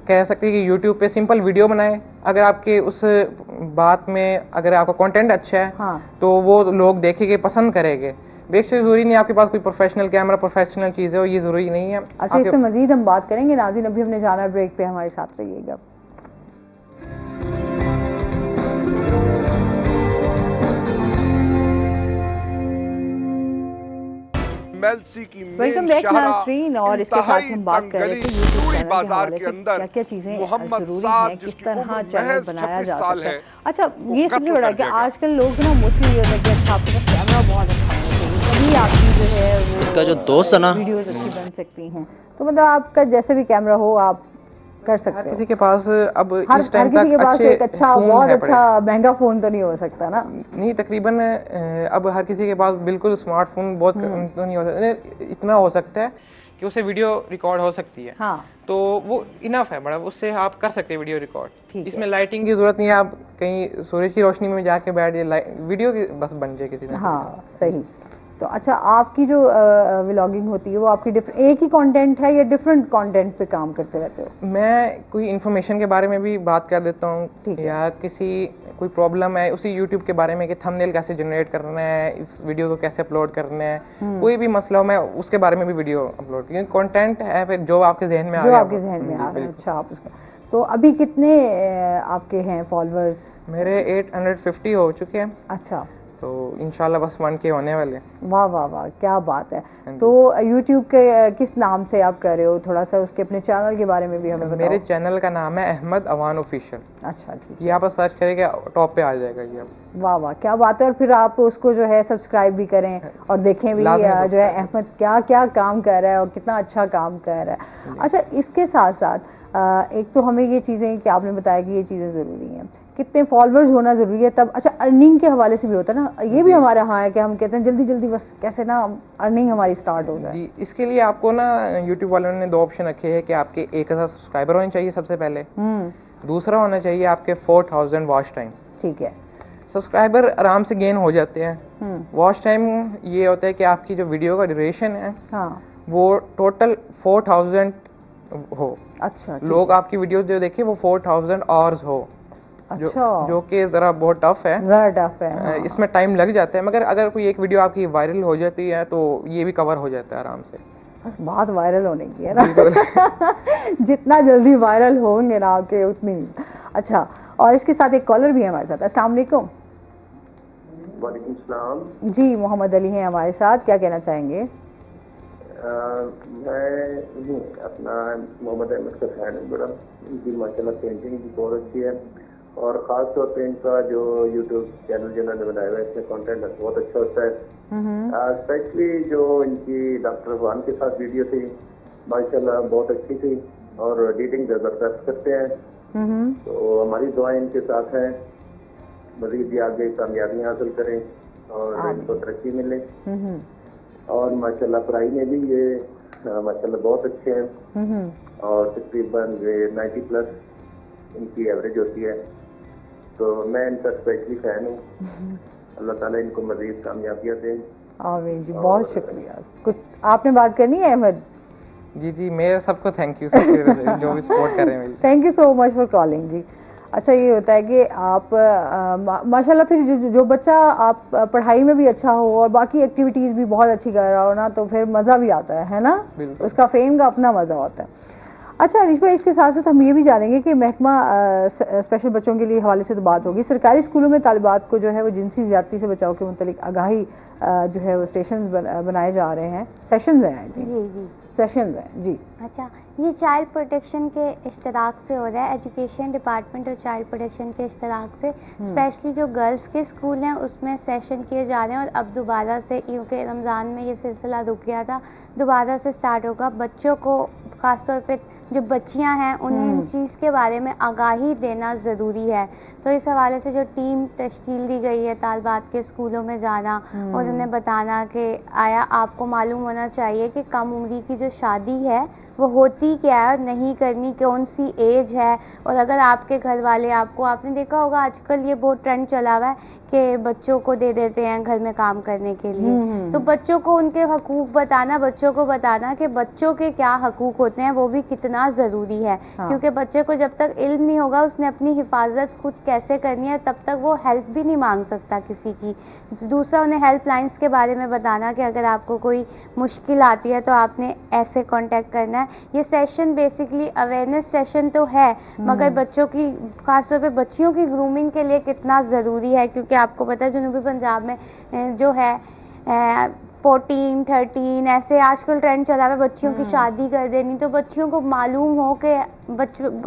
कह सकते हैं कि यूट्यूब पे सिंपल वीडियो बनाए, अगर आपके उस बात में अगर आपका कंटेंट अच्छा है, हाँ, तो वो लोग देखेंगे, पसंद करेंगे। बेशक जरूरी नहीं आपके पास कोई प्रोफेशनल कैमरा, प्रोफेशनल चीज़ है, ये ज़रूरी नहीं है। अच्छा, इस पे मजीद हम बात करेंगे नाज़रीन, अभी हमने जाना ब्रेक पे, हमारे साथ रहिएगा। MLC की मेन वेलकम बैक शाहरा नाज़रीन, और इसके साथ इंतहाई हम बात तंग कर रहे गली थे यूट्यूब सूई चैनल बाजार के के हवाले से अंदर क्या क्या चीज़ें मोहम्मद ज़रूरी साद हैं, किस जिसकी तरह उम्र चैनल महज बनाया 26 जा साल सकता है है। अच्छा, को ये सबसे कत्ल बड़ा कर कि दिया गया। आजकल लोग ना मोस्टली ये होता है कि अच्छा आपके पास कैमरा बहुत अच्छा होना चाहिए, तभी आपकी जो है वो इसका जो दोस्त है ना, वीडियोज़ अच्छी बन सकती हैं। तो मतलब आपका जैसे भी कैमरा हो आप कर सकते हर हो। किसी के पास अब हर इस टाइम किसी के तक पास अच्छे एक अच्छा फोन बहुत है पड़े। अच्छा महंगा फ़ोन तो नहीं हो सकता ना। नहीं, तकरीबन अब हर किसी के पास बिल्कुल स्मार्टफोन बहुत तो नहीं हो सकता, इतना हो सकता है कि उससे वीडियो रिकॉर्ड हो सकती है। हाँ, तो वो इनफ है बड़ा, उससे आप कर सकते हैं वीडियो रिकॉर्ड। ठीक इसमें लाइटिंग की जरूरत नहीं है, आप कहीं सूरज की रोशनी में जाके बैठ जाए, वीडियो की बस बन जाए किसी ने। हाँ सही। तो अच्छा, आपकी जो व्लॉगिंग होती है वो आपकी एक ही कंटेंट है या डिफरेंट कंटेंट पे काम करते रहते हो? मैं कोई इन्फॉर्मेशन के बारे में भी बात कर देता हूँ, ठीक है। या किसी कोई प्रॉब्लम है उसी यूट्यूब के बारे में कि थंबनेल कैसे जनरेट करना है, इस वीडियो को कैसे अपलोड करना है, कोई भी मसला हो मैं उसके बारे में भी वीडियो अपलोड, क्योंकि कंटेंट है फिर जो आपके जहन में आ जो गया आपके जहन में आ रहा है। अच्छा, आप उसका तो अभी कितने आपके हैं फॉलोअर्स? मेरे 850 हो चुके हैं, अच्छा, तो इंशाल्लाह बस 1K होने वाले। वाह वाह वाह, क्या बात है। तो यूट्यूब के किस नाम से आप कर रहे हो? थोड़ा सा उसके अपने चैनल के बारे में भी हमें बताओ। मेरे चैनल का नाम है अहमद अवान ऑफिशियल। अच्छा, ठीक। ये आप सर्च करेंगे टॉप पे आ जाएगा ये। वाह वाह, क्या बात है। और फिर आप उसको जो है सब्सक्राइब भी करें और देखें भी लाज़मी जो है सब्सक्राइब। अहमद क्या क्या काम कर रहा है और कितना अच्छा काम कर रहा है। अच्छा, इसके साथ साथ एक तो हमें ये चीज़ें कि आपने बताया कि ये चीज़ें ज़रूरी हैं, कितने फॉलोअर्स होना ज़रूरी है तब। अच्छा, अर्निंग के हवाले से भी होता है ना, ये भी हमारे यहाँ है कि हम कहते हैं जल्दी जल्दी बस कैसे ना अर्निंग हमारी स्टार्ट हो जाए। जी, इसके लिए आपको ना यूट्यूब वालों ने 2 ऑप्शन रखे हैं कि आपके 1000 सब्सक्राइबर होने चाहिए सबसे पहले, दूसरा होना चाहिए आपके 4000 वॉच टाइम। ठीक है। सब्सक्राइबर आराम से गेन हो जाते हैं, वॉच टाइम ये होता है कि आपकी जो वीडियो का ड्यूरेशन है हाँ, वो टोटल 4000 हो। अच्छा, लोग आपकी वीडियो जो देखे वो 4000 आवर्स हो, अच्छा, जो कि ज़रा बहुत टफ है। ज़रा टफ है। हाँ। इसमें टाइम लग जाता है, मगर अगर कोई एक वीडियो आपकी वायरल हो जाती है तो ये भी कवर हो जाता है आराम से। बस बात वायरल होने की है ना। जितना जल्दी वायरल होंगे ना आपके उतनी। अच्छा, और इसके साथ एक कॉलर भी है हमारे साथ। अस्सलाम वालेकुम। वालेकुम सलाम। जी, मोहम्मद अली हैं हमारे साथ, क्या कहना चाहेंगे? मैं अपना मोहम्मद अहमद का फैन हूँ बड़ा। इनकी माशाल्लाह पेंटिंग भी बहुत अच्छी है, और ख़ास तौर पे इनका जो यूट्यूब चैनल जिन्होंने बनाया हुआ है इसमें कंटेंट बहुत अच्छा होता है। स्पेशली जो इनकी डॉक्टर अफवान के साथ वीडियो थी माशाल्लाह बहुत अच्छी थी, और एडिटिंग ज़बरदस्त करते हैं। तो हमारी दुआएं इनके साथ हैं, मज़ीद भी आगे कामयाबियाँ हासिल करें और इनको तरक्की मिले। और माशाल्लाह पढ़ाई में भी ये माशाल्लाह बहुत अच्छे हैं, और तकरीबन 90+ इनकी एवरेज होती है। तो मैं इनका स्पेशली फैन हूँ। अल्लाह ताला इनको मज़ीद कामयाबियाँ दें। आमीन जी, बहुत शुक्रिया। कुछ आपने बात करनी है अहमद? जी जी, मेरे सबको थैंक यू सबके जो भी सपोर्ट कर रहे हैं मेरी। Thank you so much for calling जी। अच्छा, ये होता है कि आप माशाल्लाह फिर जो बच्चा आप पढ़ाई में भी अच्छा हो और बाकी एक्टिविटीज़ भी बहुत अच्छी कर रहा हो ना, तो फिर मज़ा भी आता है ना। उसका फेम का अपना मज़ा होता है। अच्छा अनिश भाई, इसके साथ साथ हम ये भी जानेंगे कि महकमा स्पेशल बच्चों के लिए हवाले से तो बात होगी, सरकारी स्कूलों में तालिबात को जो है वो जिनसी ज़्यादती से बचाव के मुतालिक आगाही जो है वो स्टेशन बनाए जा रहे हैं, सेशंस हैं। जी जी, सेशंस हैं जी। अच्छा, ये चाइल्ड प्रोटेक्शन के इश्तराक से हो रहा है, एजुकेशन डिपार्टमेंट और चाइल्ड प्रोटेक्शन के इश्तराक से। स्पेशली जो गर्ल्स के स्कूल हैं उसमें सेशन किए जा रहे हैं, और अब दोबारा से, क्योंकि रमज़ान में ये सिलसिला रुक गया था, दोबारा से स्टार्ट होगा। बच्चों को ख़ासतौर पे जो बच्चियां हैं उन्हें इन चीज़ के बारे में आगाही देना ज़रूरी है। तो इस हवाले से जो टीम तश्कील दी गई है तालिबात के स्कूलों में जाना और उन्हें बताना कि आया आपको मालूम होना चाहिए कि कम उम्री की जो शादी है वो होती क्या है, नहीं करनी, कौन सी एज है। और अगर आपके घर वाले आपको, आपने देखा होगा आजकल ये बहुत ट्रेंड चला हुआ है कि बच्चों को दे देते हैं घर में काम करने के लिए, तो बच्चों को उनके हकूक बताना, बच्चों को बताना कि बच्चों के क्या हकूक होते हैं वो भी कितना ज़रूरी है। क्योंकि बच्चे को जब तक इल्म नहीं होगा उसने अपनी हिफाजत खुद कैसे करनी है, तब तक वो हेल्प भी नहीं मांग सकता किसी की। दूसरा, उन्हें हेल्प लाइन्स के बारे में बताना कि अगर आपको कोई मुश्किल आती है तो आपने ऐसे कॉन्टेक्ट करना है। ये सेशन बेसिकली अवेयरनेस सेशन तो है, मगर बच्चों की, खासतौर पे बच्चियों की ग्रूमिंग के लिए कितना ज़रूरी है। क्योंकि आपको पता है जनूबी पंजाब में जो है 14, 13 ऐसे आजकल ट्रेंड चला हुआ है बच्चियों की शादी कर देनी। तो बच्चियों को मालूम हो कि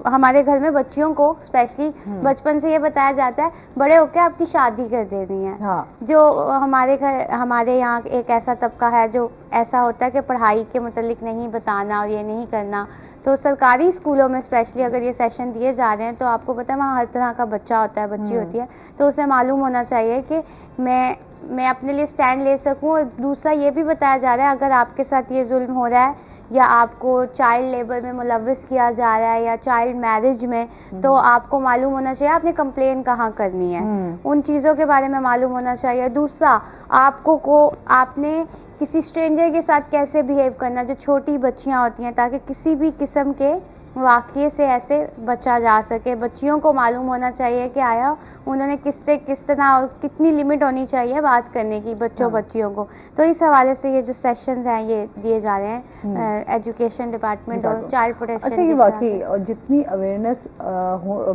हमारे घर में बच्चियों को स्पेशली बचपन से ये बताया जाता है बड़े होकर आपकी शादी कर देनी है। हाँ। जो हमारे यहाँ एक ऐसा तबका है जो ऐसा होता है कि पढ़ाई के मुतालिक नहीं बताना और ये नहीं करना। तो सरकारी स्कूलों में स्पेशली अगर ये सेशन दिए जा रहे हैं तो आपको पता है वहाँ हर तरह का बच्चा होता है, बच्ची होती है, तो उसे मालूम होना चाहिए कि मैं अपने लिए स्टैंड ले सकूं। और दूसरा ये भी बताया जा रहा है अगर आपके साथ ये जुल्म हो रहा है या आपको चाइल्ड लेबर में मुलव्वस किया जा रहा है या चाइल्ड मैरिज में, तो आपको मालूम होना चाहिए आपने कंप्लेन कहाँ करनी है, उन चीज़ों के बारे में मालूम होना चाहिए। दूसरा आपने किसी स्ट्रेंजर के साथ कैसे बिहेव करना, जो छोटी बच्चियां होती हैं, ताकि किसी भी किस्म के वाक़ये से ऐसे बचा जा सके। बच्चियों को मालूम होना चाहिए कि आया उन्होंने किससे किस तरह और कितनी लिमिट होनी चाहिए बात करने की बच्चियों को। तो इस हवाले से ये जो सेशंस हैं ये दिए जा रहे हैं एजुकेशन डिपार्टमेंट और चाइल्ड प्रोटेक्शन। अच्छा, ये वाकई और जितनी अवेयरनेस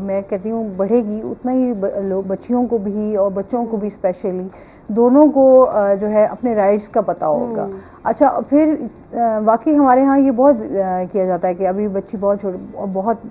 मैं कहती हूँ बढ़ेगी उतना ही बच्चियों को भी और बच्चों को भी स्पेशली दोनों को जो है अपने राइट्स का पता होगा। अच्छा, फिर वाकई हमारे यहाँ ये बहुत किया जाता है कि अभी बच्ची बहुत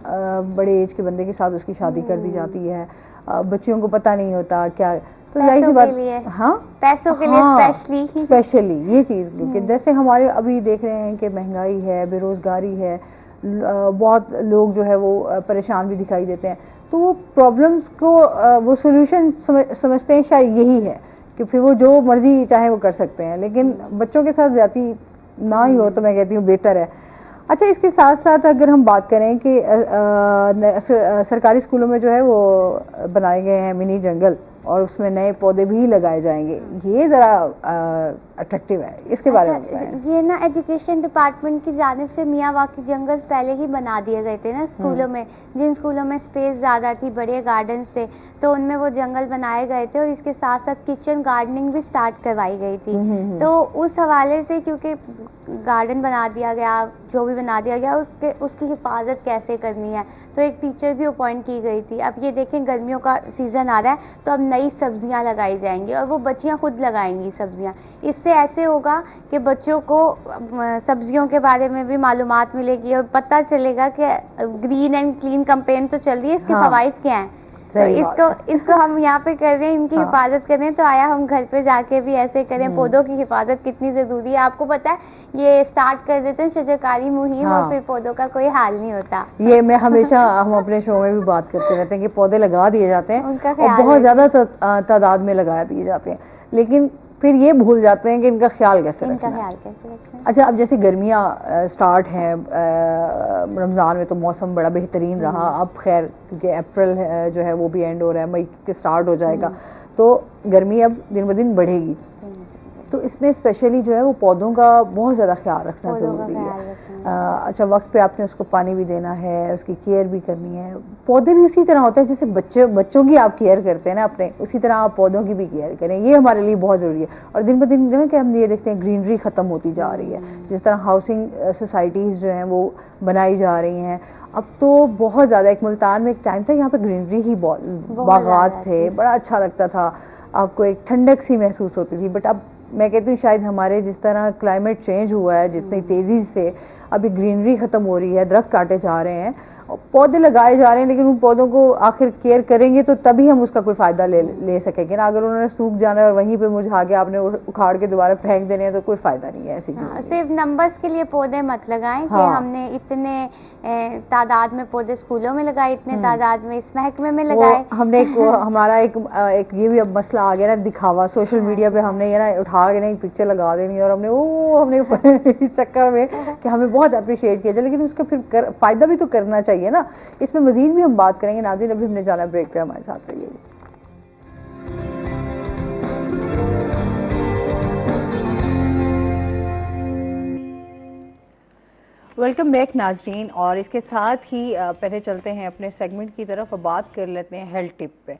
बड़े एज के बंदे के साथ उसकी शादी कर दी जाती है, बच्चियों को पता नहीं होता क्या, तो यही सी बात। हाँ, पैसों के लिए स्पेशली ये चीज़, क्योंकि जैसे हमारे अभी देख रहे हैं कि महंगाई है, बेरोजगारी है, बहुत लोग जो है वो परेशान भी दिखाई देते हैं, तो वो प्रॉब्लम्स को वो सोल्यूशन समझते हैं शायद यही है कि फिर वो जो मर्जी चाहे वो कर सकते हैं, लेकिन बच्चों के साथ ज्यादती ना ही हो तो मैं कहती हूँ बेहतर है। अच्छा, इसके साथ साथ अगर हम बात करें कि सरकारी स्कूलों में जो है वो बनाए गए हैं मिनी जंगल और उसमें नए पौधे भी लगाए जाएंगे, ये ज़रा अट्रैक्टिव है, इसके बारे में बताएं। ये ना एजुकेशन डिपार्टमेंट की जानिब से मियावाकी जंगल पहले ही बना दिए गए थे ना स्कूलों में, जिन स्कूलों में स्पेस ज़्यादा थी, बड़े गार्डन्स थे, तो उनमें वो जंगल बनाए गए थे और इसके साथ साथ किचन गार्डनिंग भी स्टार्ट करवाई गई थी। तो उस हवाले से क्योंकि गार्डन बना दिया गया, जो भी बना दिया गया उसकी हिफाजत कैसे करनी है, तो एक टीचर भी अपॉइंट की गई थी। अब ये देखें गर्मियों का सीज़न आ रहा है तो अब नई सब्जियां लगाई जाएंगी और वो बच्चियां खुद लगाएंगी सब्जियां। इससे ऐसे होगा कि बच्चों को सब्जियों के बारे में भी मालूमात मिलेगी और पता चलेगा कि ग्रीन एंड क्लीन कैंपेन तो चल रही है, इसके फवाइद क्या हैं। तो इसको हम यहाँ पे कर रहे हैं, इनकी हिफाजत कर रहे हैं, तो आया हम घर पे जाके भी ऐसे करें। पौधों की हिफाजत कितनी ज़रूरी है, आपको पता है, ये स्टार्ट कर देते हैं शजरकारी मुहिम और फिर पौधों का कोई हाल नहीं होता। ये मैं हमेशा हम अपने शो में भी बात करते रहते हैं कि पौधे लगा दिए जाते हैं और बहुत ज़्यादा तादाद में लगा दिए जाते हैं, लेकिन फिर ये भूल जाते हैं कि इनका ख्याल कैसे रखना है। अच्छा, अब जैसे गर्मियाँ स्टार्ट हैं, रमज़ान में तो मौसम बड़ा बेहतरीन रहा, अब खैर क्योंकि अप्रैल जो है वो भी एंड हो रहा है, मई के स्टार्ट हो जाएगा, तो गर्मी अब दिन ब दिन बढ़ेगी, तो इसमें स्पेशली जो है वो पौधों का बहुत ज़्यादा ख्याल रखना ज़रूरी है। अच्छा, वक्त पे आपने उसको पानी भी देना है, उसकी केयर भी करनी है। पौधे भी उसी तरह होते हैं जैसे बच्चों की आप केयर करते हैं ना अपने, उसी तरह आप पौधों की भी केयर करें, ये हमारे लिए बहुत ज़रूरी है। और दिन ब दिन जो है कि हम ये देखते हैं ग्रीनरी ख़त्म होती जा रही है, जिस तरह हाउसिंग सोसाइटीज़ जो हैं वो बनाई जा रही हैं। अब तो बहुत ज़्यादा, एक मुल्तान में एक टाइम था यहाँ पे ग्रीनरी ही बागात थे, बड़ा अच्छा लगता था, आपको एक ठंडक सी महसूस होती थी। बट अब मैं कहती हूँ शायद हमारे जिस तरह क्लाइमेट चेंज हुआ है, जितनी तेज़ी से अभी ग्रीनरी ख़त्म हो रही है, दरख्त काटे जा रहे हैं, पौधे लगाए जा रहे हैं, लेकिन उन पौधों को आखिर केयर करेंगे तो तभी हम उसका कोई फ़ायदा ले सकेंगे ना। अगर उन्होंने सूख जाना है और वहीं पे मुरझा के आपने उखाड़ के दोबारा फेंक देने हैं तो कोई फ़ायदा नहीं है ऐसी। सिर्फ नंबर्स के लिए पौधे मत लगाएं कि हमने इतने तादाद में पौधे स्कूलों में लगाए, इतने तादाद में इस महकमे में लगाए। हमने हमारा एक ये भी अब मसला आ गया ना, दिखावा, सोशल मीडिया पे हमने ये ना उठा के नहीं पिक्चर लगा देनी और हमने इस चक्कर में कि हमें बहुत अप्रिशिएट किया जाए, लेकिन उसका फिर फ़ायदा भी तो करना चाहिए ना। इसमें मजीद भी हम बात करेंगे। नाज़रीन, अभी हमने जाना ब्रेक पे, हमारे साथ रहिए। वेलकम बैक नाज़रीन, और इसके साथ ही पहले चलते हैं अपने सेगमेंट की तरफ और बात कर लेते हैं हेल्थ टिप पे।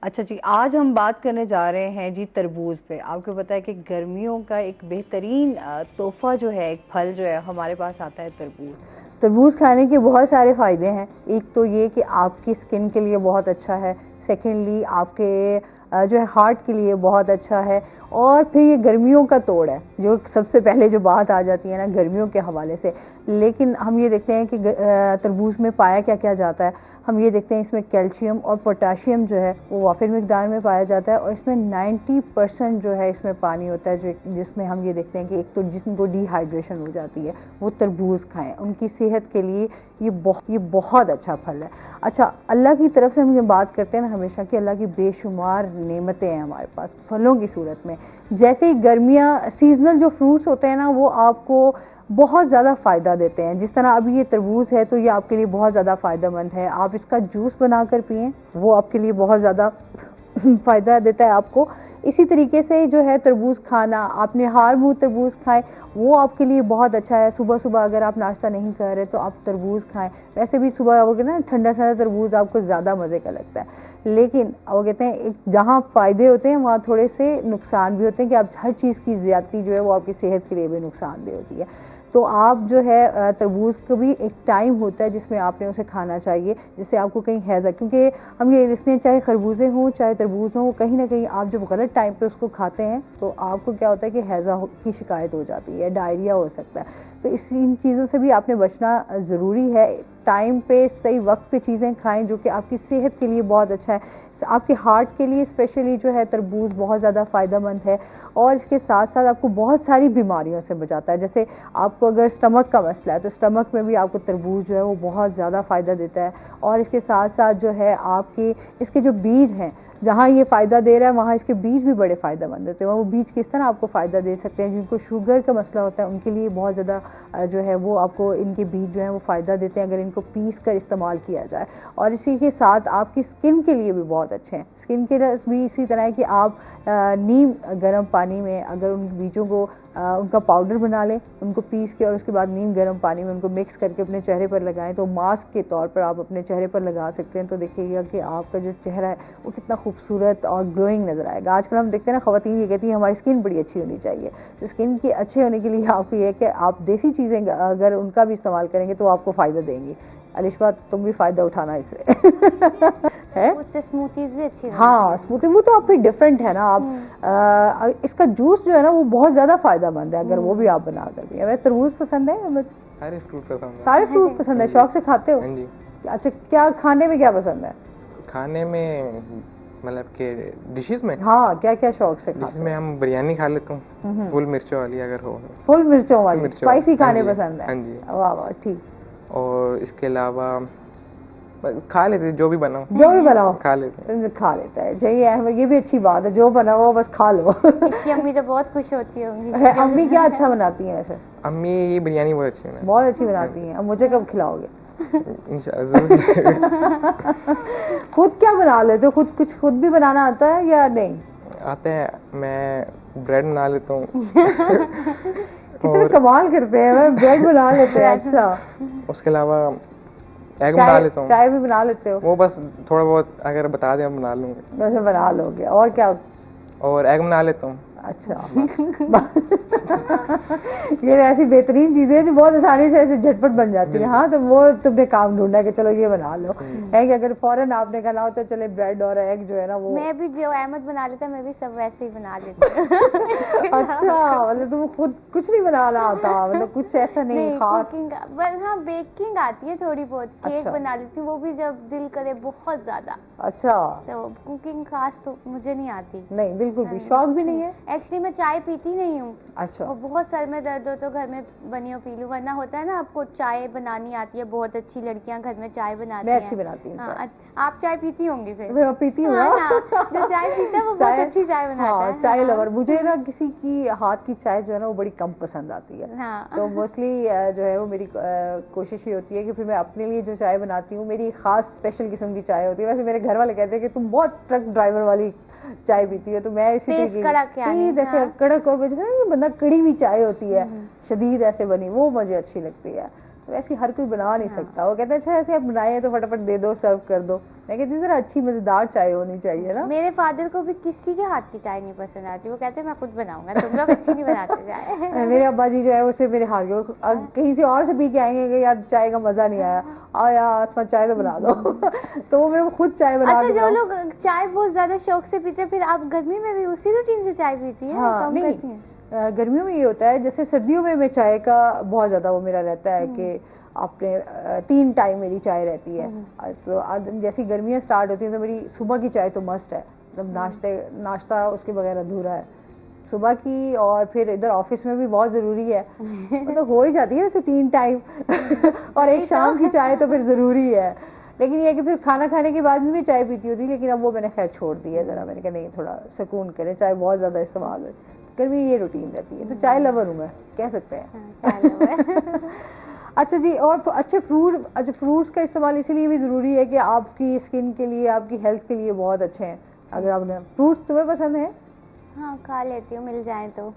अच्छा जी, आज हम बात करने जा रहे हैं जी तरबूज पे। आपको पता है कि गर्मियों का एक बेहतरीन तोहफा जो है, एक फल जो है हमारे पास आता है तरबूज। तरबूज खाने के बहुत सारे फ़ायदे हैं। एक तो ये कि आपकी स्किन के लिए बहुत अच्छा है, सेकेंडली आपके जो है हार्ट के लिए बहुत अच्छा है, और फिर ये गर्मियों का तोड़ है, जो सबसे पहले जो बात आ जाती है ना गर्मियों के हवाले से। लेकिन हम ये देखते हैं कि तरबूज में पाया क्या क्या जाता है। हम ये देखते हैं इसमें कैल्शियम और पोटाशियम जो है वो वाफिर मिकदार में पाया जाता है, और इसमें 90% जो है इसमें पानी होता है, जो जिसमें हम ये देखते हैं कि एक तो जिनको डिहाइड्रेशन हो जाती है वो तरबूज खाएं, उनकी सेहत के लिए ये बहुत अच्छा फल है। अच्छा, अल्लाह की तरफ से हम ये बात करते हैं ना हमेशा कि अल्लाह की बेशुमार नेमतें हैं हमारे पास फलों की सूरत में। जैसे ही गर्मियाँ सीजनल जो फ्रूट्स होते हैं ना वो आपको बहुत ज़्यादा फ़ायदा देते हैं। जिस तरह अभी ये तरबूज है तो ये आपके लिए बहुत ज़्यादा फ़ायदेमंद है, आप इसका जूस बनाकर पिएं, वो आपके लिए बहुत ज़्यादा फ़ायदा देता है आपको। इसी तरीके से जो है तरबूज खाना, आपने हार मुँह तरबूज खाए, वो आपके लिए बहुत अच्छा है। सुबह सुबह अगर आप नाश्ता नहीं कर रहे तो आप तरबूज खाएं। वैसे भी सुबह हो गया ना ठंडा ठंडा तरबूज आपको ज़्यादा मज़े का लगता है, लेकिन वो कहते हैं एक जहाँ फ़ायदे होते हैं वहाँ थोड़े से नुकसान भी होते हैं कि आप हर चीज़ की ज़्यादती जो है वो आपकी सेहत के लिए भी नुकसानदेह होती है। तो आप जो है तरबूज का भी एक टाइम होता है जिसमें आपने उसे खाना चाहिए, जिससे आपको कहीं हैज़ा, क्योंकि हम ये देखते हैं चाहे खरबूजे हों चाहे तरबूज हों, कहीं ना कहीं आप जब गलत टाइम पे उसको खाते हैं तो आपको क्या होता है कि हैज़ा की शिकायत हो जाती है, डायरिया हो सकता है। तो इन चीज़ों से भी आपने बचना ज़रूरी है। टाइम पे सही वक्त पे चीज़ें खाएं जो कि आपकी सेहत के लिए बहुत अच्छा है। आपके हार्ट के लिए स्पेशली जो है तरबूज बहुत ज़्यादा फ़ायदेमंद है, और इसके साथ साथ आपको बहुत सारी बीमारियों से बचाता है। जैसे आपको अगर स्टमक का मसला है तो स्टमक में भी आपको तरबूज जो है वो बहुत ज़्यादा फ़ायदा देता है। और इसके साथ साथ जो है आपके इसके जो बीज हैं, जहाँ ये फ़ायदा दे रहा है वहाँ इसके बीज भी बड़े फ़ायदेमंद होते हैं। वो बीज किस तरह आपको फ़ायदा दे सकते हैं, जिनको शुगर का मसला होता है उनके लिए बहुत ज़्यादा जो है वो आपको इनके बीज जो हैं वो फ़ायदा देते हैं अगर इनको पीस कर इस्तेमाल किया जाए। और इसी के साथ आपकी स्किन के लिए भी बहुत अच्छे हैं। स्किन के लिए भी इसी तरह है कि आप नीम गर्म पानी में अगर उन बीजों को उनका पाउडर बना लें, उनको पीस के और उसके बाद नीम गर्म पानी में उनको मिक्स करके अपने चेहरे पर लगाएं, तो मास्क के तौर पर आप अपने चेहरे पर लगा सकते हैं। तो देखिएगा कि आपका जो चेहरा है वो कितना खूबसूरत और ग्लोइंग नज़र आएगा। आजकल हम देखते हैं ना ख़वातीन ये कहती हैं हमारी स्किन बड़ी अच्छी होनी चाहिए। तो स्किन के अच्छे होने के लिए आपको ये है कि आप देसी चीज़ें अगर उनका भी इस्तेमाल करेंगे तो आपको फ़ायदा देंगी। अलिशा तुम भी फ़ायदा उठाना इससे है, उससे स्मूथीज भी अच्छी हाँ स्मूथी वो तो आप फिर डिफरेंट है ना। आप इसका जूस जो है ना वो बहुत ज़्यादा फ़ायदेमंद है अगर वो भी आप बना कर भी। हमें तरबूज पसंद है, हमें सारे फ्रूट पसंद है। सारे फ्रूट पसंद है, शौक से खाते हो? हाँ जी। अच्छा, क्या खाने में क्या पसंद है? खाने में मतलब के डिशेस में, हाँ क्या क्या शौक से खाते डिशेस में हम बिरयानी खा लेता हूँ, फुल मिर्चों वाली अगर हो। फुल मिर्चों वाली मिर्चों स्पाइसी वाली, खाने हाँ जी, पसंद है? हाँ जी। वाह वाह, ठीक। और इसके अलावा खा लेते जो भी बनाओ, जो भी बनाओ खा लेते खा लेता है। चाहिए, ये भी अच्छी बात है, जो बना वो बस खा लो। इसकी अम्मी तो बहुत खुश होती होंगी। अम्मी क्या अच्छा बनाती हैं वैसे? अम्मी ये बिरयानी बहुत अच्छी है, बहुत अच्छी बनाती हैं। अब मुझे कब खिलाओगे? इंशाल्लाह। खुद क्या बना लेते हो? खुद भी बनाना आता है या नहीं? आते हैं, मैं ब्रेड बना लेता हूँ। कितने कमाल करते हैं, ब्रेड बना लेते हैं। अच्छा, उसके अलावा एग बना लेता हूँ। चाय भी बना लेते हो? वो बस थोड़ा बहुत अगर बता दें बना लूँगा। वैसे बना लोगे। और क्या? और एग बना लेता हूँ। अच्छा। ये ऐसी बेहतरीन चीजें जो बहुत आसानी से ऐसे झटपट बन जाती है। हाँ, तो वो तुमने काम ढूंढा कि चलो ये बना लो, है कि अगर फौरन आपने कहना होता है चले ब्रेड और एग जो है ना वो। मैं भी जो अहमद बना लेता है मैं भी सब वैसे ही बना लेती हूँ। अच्छा, मतलब तुम खुद कुछ नहीं बनाना आता, मतलब कुछ ऐसा नहीं खास? बस हाँ, बेकिंग आती है थोड़ी बहुत, केक अच्छा। बना लेती हूँ, वो भी जब दिल करे बहुत ज्यादा। अच्छा, तो कुकिंग खास तो मुझे नहीं आती। नहीं, बिल्कुल भी शौक भी नहीं है? एक्चुअली मैं चाय पीती नहीं हूँ। अच्छा। और बहुत सर में दर्द हो तो घर में बनी हो पी लूँ, वरना होता है ना आपको चाय बनानी आती है, बहुत अच्छी लड़कियां घर में चाय बनाती मैं हैं। अच्छी बनाती हूँ। हाँ, आप चाय पीती होंगी फिर? मैं पीती हूँ हाँ ना, जो चाय पीता है वो बहुत अच्छी चाय बनाता हाँ, है। चाय लवर। मुझे ना किसी की हाथ की चाय जो है ना वो बड़ी कम पसंद आती है। हाँ। तो मोस्टली जो है वो मेरी कोशिश ये होती है कि फिर मैं अपने लिए जो चाय बनाती हूँ मेरी खास स्पेशल किस्म की चाय होती है। वैसे मेरे घर वाले कहते हैं कि तुम बहुत ट्रक ड्राइवर वाली चाय पीती है, तो मैं इसी तरीके जैसे कड़क और जैसे बंदा कड़ी हुई चाय होती है शदीद ऐसे बनी, वो मुझे अच्छी लगती है। तो ऐसी हर कोई बना नहीं सकता। वो कहते हैं अच्छा ऐसे आप बनाए तो फटाफट दे दो, सर्व कर दो। मैं कहती हूँ जरा अच्छी मजेदार चाय होनी चाहिए ना। मेरे फादर को भी किसी के हाथ की चाय नहीं पसंद आती, वो कहते हैं मैं खुद बनाऊंगा, तुम लोग अच्छी नहीं बनाते चाय। मेरे अब्बा जी जो है उसे मेरे हाथ के कहीं से और से पी के आएंगे कि यार चाय का मजा नहीं आया, आओ यार आसमा चाय तो बना दो तो वो मैं खुद चाय बना अच्छा, जो लोग चाय बहुत ज्यादा शौक से पीते हैं, फिर आप गर्मी में भी उसी रूटीन से चाय पीती है? हाँ, कम नहीं, करती हैं? गर्मियों में ये होता है, जैसे सर्दियों में मैं चाय का बहुत ज़्यादा वो मेरा रहता है कि आपने 3 टाइम मेरी चाय रहती है। तो जैसी गर्मियाँ स्टार्ट होती हैं तो मेरी सुबह की चाय तो मस्ट है, मतलब नाश्ता उसके बगैर अधूरा है सुबह की। और फिर इधर ऑफिस में भी बहुत ज़रूरी है मतलब हो ही जाती है वैसे 3 टाइम और एक शाम की चाय तो फिर ज़रूरी है। लेकिन ये है कि फिर खाना खाने के बाद भी चाय पीती होती, लेकिन अब वो मैंने खैर छोड़ दी है ज़रा। मैंने कहा नहीं, थोड़ा सुकून करें, चाय बहुत ज़्यादा इस्तेमाल है, गर्मी ये रूटीन रहती है। तो चाय लवर हूँ मैं, कह सकते हैं। अच्छा जी, और अच्छे फ्रूट्स का इस्तेमाल इसीलिए भी ज़रूरी है कि आपकी स्किन के लिए, आपकी हेल्थ के लिए बहुत अच्छे हैं। अगर आपने फ्रूट्स तुम्हें पसंद है? हाँ, खा लेती हूँ, मिल जाए तो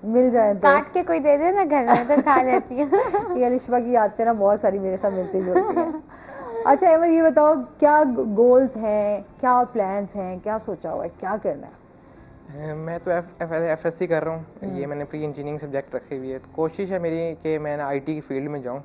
काट के कोई दे दे ना घर में तो खा लेती हूँ। ये अलिशबा की आदतें ना बहुत सारी मेरे साथ मिलती जुलती हैं। अच्छा एमर, ये बताओ क्या गोल्स हैं, क्या प्लान्स हैं, क्या सोचा हुआ है, क्या करना है? मैं तो FSC कर रहा हूँ, ये मैंने प्री इंजीनियरिंग सब्जेक्ट रखी हुई है। तो कोशिश है मेरी कि मैं ना IT की फील्ड में जाऊँ,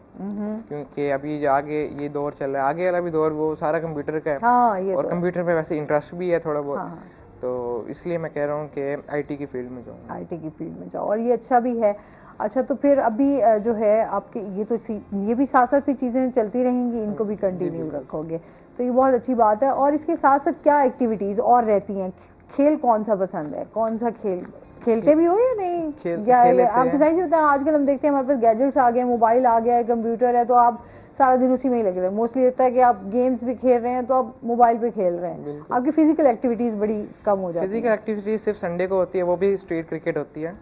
क्योंकि अभी जो आगे ये दौर चल रहा है, आगे वाला भी दौर वो सारा कंप्यूटर का है। हाँ, ये और तो कंप्यूटर में वैसे इंटरेस्ट भी है थोड़ा बहुत। हाँ। तो इसलिए मैं कह रहा हूँ कि IT की फील्ड में जाऊँ। IT की फील्ड में जाओ, और ये अच्छा भी है। अच्छा, तो फिर अभी जो है आपके ये भी साथ साथ फिर चीज़ें चलती रहेंगी, इनको भी कंटिन्यू रखोगे तो ये बहुत अच्छी बात है। और इसके साथ साथ क्या एक्टिविटीज़ और रहती हैं? खेल कौन सा पसंद है, कौन सा खेल खेलते भी हो या नहीं? आपके साइड होता है, आजकल हम देखते हैं हमारे पास गैजेट्स आ गए, मोबाइल आ गया है, कंप्यूटर है, तो आप सारा दिन उसी में ही लगे रहे। मोस्टली होता है कि आप गेम्स भी खेल रहे हैं तो आप मोबाइल पे खेल रहे हैं, आपकी फिजिकल एक्टिविटीज़ बड़ी कम हो जाती है। फिजिकल एक्टिविटीज सिर्फ संडे को होती है, वो भी स्ट्रीट क्रिकेट होती है,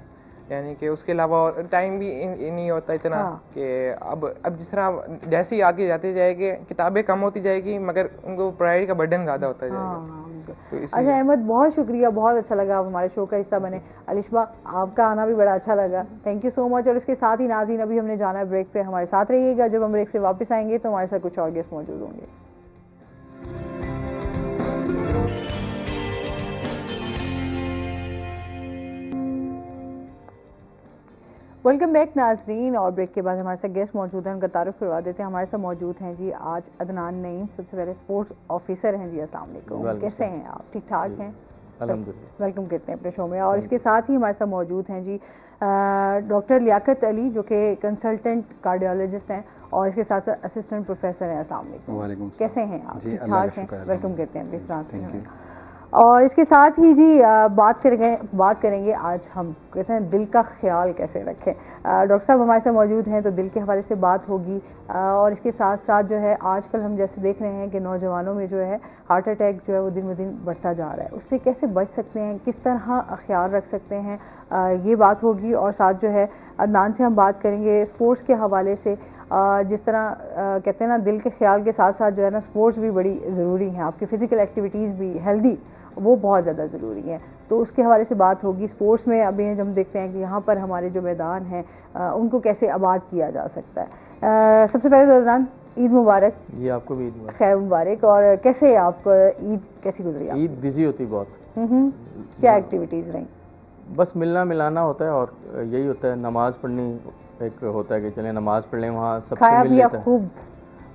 यानी कि उसके अलावा और टाइम भी नहीं होता इतना। हाँ। कि अब जिस तरह जैसे ही आगे जाते जाएंगे किताबें कम होती जाएगी, मगर उनको पढ़ाई का बर्डन ज़्यादा होता जाएगा। हाँ। तो अच्छा अहमद, बहुत शुक्रिया, बहुत अच्छा लगा आप हमारे शो का हिस्सा बने। अलिशबा, आपका आना भी बड़ा अच्छा लगा, थैंक यू सो मच। और इसके साथ ही नाज़रीन, अभी हमने जाना है ब्रेक पे, हमारे साथ रहिएगा। जब हम ब्रेक से वापस आएंगे तो हमारे साथ कुछ और गेस्ट मौजूद होंगे। वेलकम बैक नाजरीन। और ब्रेक के बाद हमारे साथ गेस्ट मौजूद हैं, उनका तारुफ करवा देते हैं। हमारे साथ मौजूद हैं जी आज अदनान नईम, सबसे पहले स्पोर्ट्स ऑफिसर हैं जी। अस्सलाम वालेकुम, कैसे हैं आप? ठीक ठाक हैं? अल्हम्दुलिल्लाह। वेलकम करते हैं अपने शो में। और इसके साथ ही हमारे साथ मौजूद हैं जी डॉक्टर लियाकत अली, जो कि कंसल्टेंट कार्डियोलॉजिस्ट हैं और इसके साथ साथ असिस्टेंट प्रोफेसर हैं। अस्सलाम वालेकुम, कैसे हैं आप? ठीक ठाक हैं? वेलकम करते हैं अपने ट्रांसलेशन। और इसके साथ ही जी बात करेंगे आज हम कहते हैं दिल का ख्याल कैसे रखें। डॉक्टर साहब हमारे साथ मौजूद हैं, तो दिल के हवाले से बात होगी। और इसके साथ साथ जो है आजकल हम जैसे देख रहे हैं कि नौजवानों में जो है हार्ट अटैक जो है वो दिन ब दिन बढ़ता जा रहा है, उससे कैसे बच सकते हैं, किस तरह ख्याल रख सकते हैं, ये बात होगी। और साथ जो है अदनान से हम बात करेंगे स्पोर्ट्स के हवाले से। जिस तरह कहते हैं ना, दिल के ख्याल के साथ साथ जो है ना स्पोर्ट्स भी बड़ी ज़रूरी हैं, आपकी फ़िज़िकल एक्टिविटीज़ भी हेल्दी वो बहुत ज़्यादा ज़रूरी है, तो उसके हवाले से बात होगी। स्पोर्ट्स में अभी हम देखते हैं कि यहाँ पर हमारे जो मैदान हैं उनको कैसे आबाद किया जा सकता है। सबसे पहले तो अदनान, ईद मुबारक। जी आपको भी ईद मुबारक। खैर मुबारक। और कैसे आपको ईद कैसी गुजरी? ईद बिजी होती बहुत। क्या एक्टिविटीज़ रही? बस मिलना मिलाना होता है और यही होता है, नमाज़ पढ़नी एक होता है कि चले नमाज़ पढ़ लें, वहाँ सबसे मिल लेता है। खूब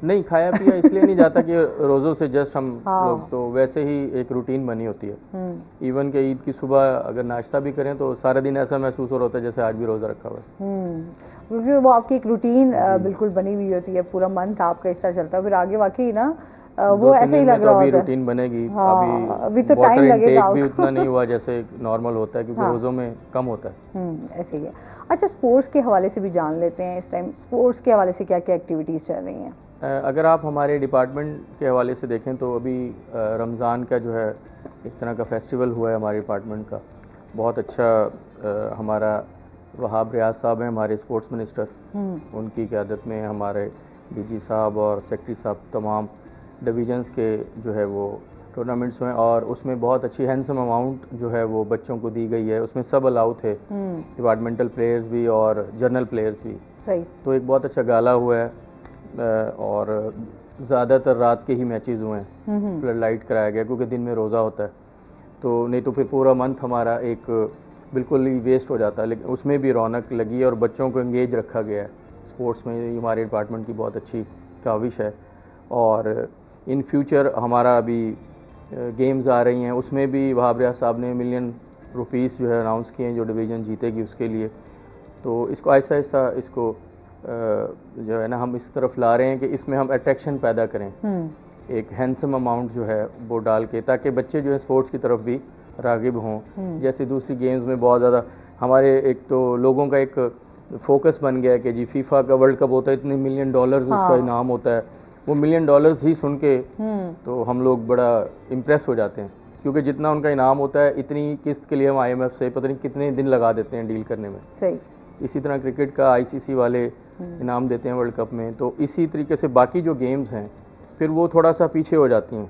नहीं खाया पिया इसलिए नहीं जाता कि रोज़ों से जस्ट हम लोग, तो वैसे ही एक रूटीन बनी होती है। इवन के ईद की सुबह अगर नाश्ता भी करें तो सारा दिन ऐसा महसूस हो रहा होता है जैसे आज भी रोज़ा रखा हुआ है, क्योंकि वो आपकी एक रूटीन बिल्कुल बनी हुई होती है, पूरा मंथ आपका इस तरह चलता है। फिर आगे वाकई ना वो ऐसे ही लग रहा होता है, रूटीन बनेगी। अभी तो टाइम लगेगा, भी उतना नहीं हुआ जैसे नॉर्मल होता है, क्योंकि रोज़ों में कम होता है। ऐसे ही है। अच्छा, स्पोर्ट्स के हवाले से भी जान लेते हैं इस टाइम, स्पोर्ट्स के हवाले से क्या क्या एक्टिविटीज़ चल रही हैं? अगर आप हमारे डिपार्टमेंट के हवाले से देखें तो अभी रमज़ान का जो है एक तरह का फेस्टिवल हुआ है हमारे डिपार्टमेंट का, बहुत अच्छा। हमारा वहाब रियाज साहब हैं हमारे स्पोर्ट्स मिनिस्टर, उनकी क़यादत में हमारे DG साहब और सेक्रेटरी साहब तमाम डिवीजन्स के जो है वो टूर्नामेंट्स हुए, और उसमें बहुत अच्छी हैंडसम अमाउंट जो है वो बच्चों को दी गई है। उसमें सब अलाउ थे, डिपार्टमेंटल प्लेयर्स भी और जनरल प्लेयर्स भी। सही। तो एक बहुत अच्छा गाला हुआ है और ज़्यादातर रात के ही मैचेस हुए हैं, फ्लड लाइट कराया गया क्योंकि दिन में रोज़ा होता है, तो नहीं तो फिर पूरा मंथ हमारा एक बिल्कुल ही वेस्ट हो जाता है। लेकिन उसमें भी रौनक लगी है और बच्चों को एंगेज रखा गया है स्पोर्ट्स में, ये हमारे डिपार्टमेंट की बहुत अच्छी काविश है। और इन फ्यूचर हमारा अभी गेम्स आ रही हैं, उसमें भी वहाब रियाज साहब ने $1 मिलियन जो है अनाउंस किए हैं, जो डिवीज़न जीतेगी उसके लिए। तो इसको आहिस्ता आहिस्ता इसको जो है ना हम इस तरफ ला रहे हैं कि इसमें हम अट्रैक्शन पैदा करें, एक हैंडसम अमाउंट जो है वो डाल के, ताकि बच्चे जो है स्पोर्ट्स की तरफ भी रागिब हों। जैसे दूसरी गेम्स में बहुत ज़्यादा हमारे एक तो लोगों का एक फोकस बन गया है कि जी फीफा का वर्ल्ड कप होता है, इतने $1 मिलियन उसका इनाम होता है, वो $1 मिलियन ही सुन के तो हम लोग बड़ा इम्प्रेस हो जाते हैं, क्योंकि जितना उनका इनाम होता है इतनी किस्त के लिए हम IMF से पता नहीं कितने दिन लगा देते हैं डील करने में। सही। इसी तरह क्रिकेट का ICC वाले इनाम देते हैं वर्ल्ड कप में, तो इसी तरीके से बाकी जो गेम्स हैं फिर वो थोड़ा सा पीछे हो जाती हैं।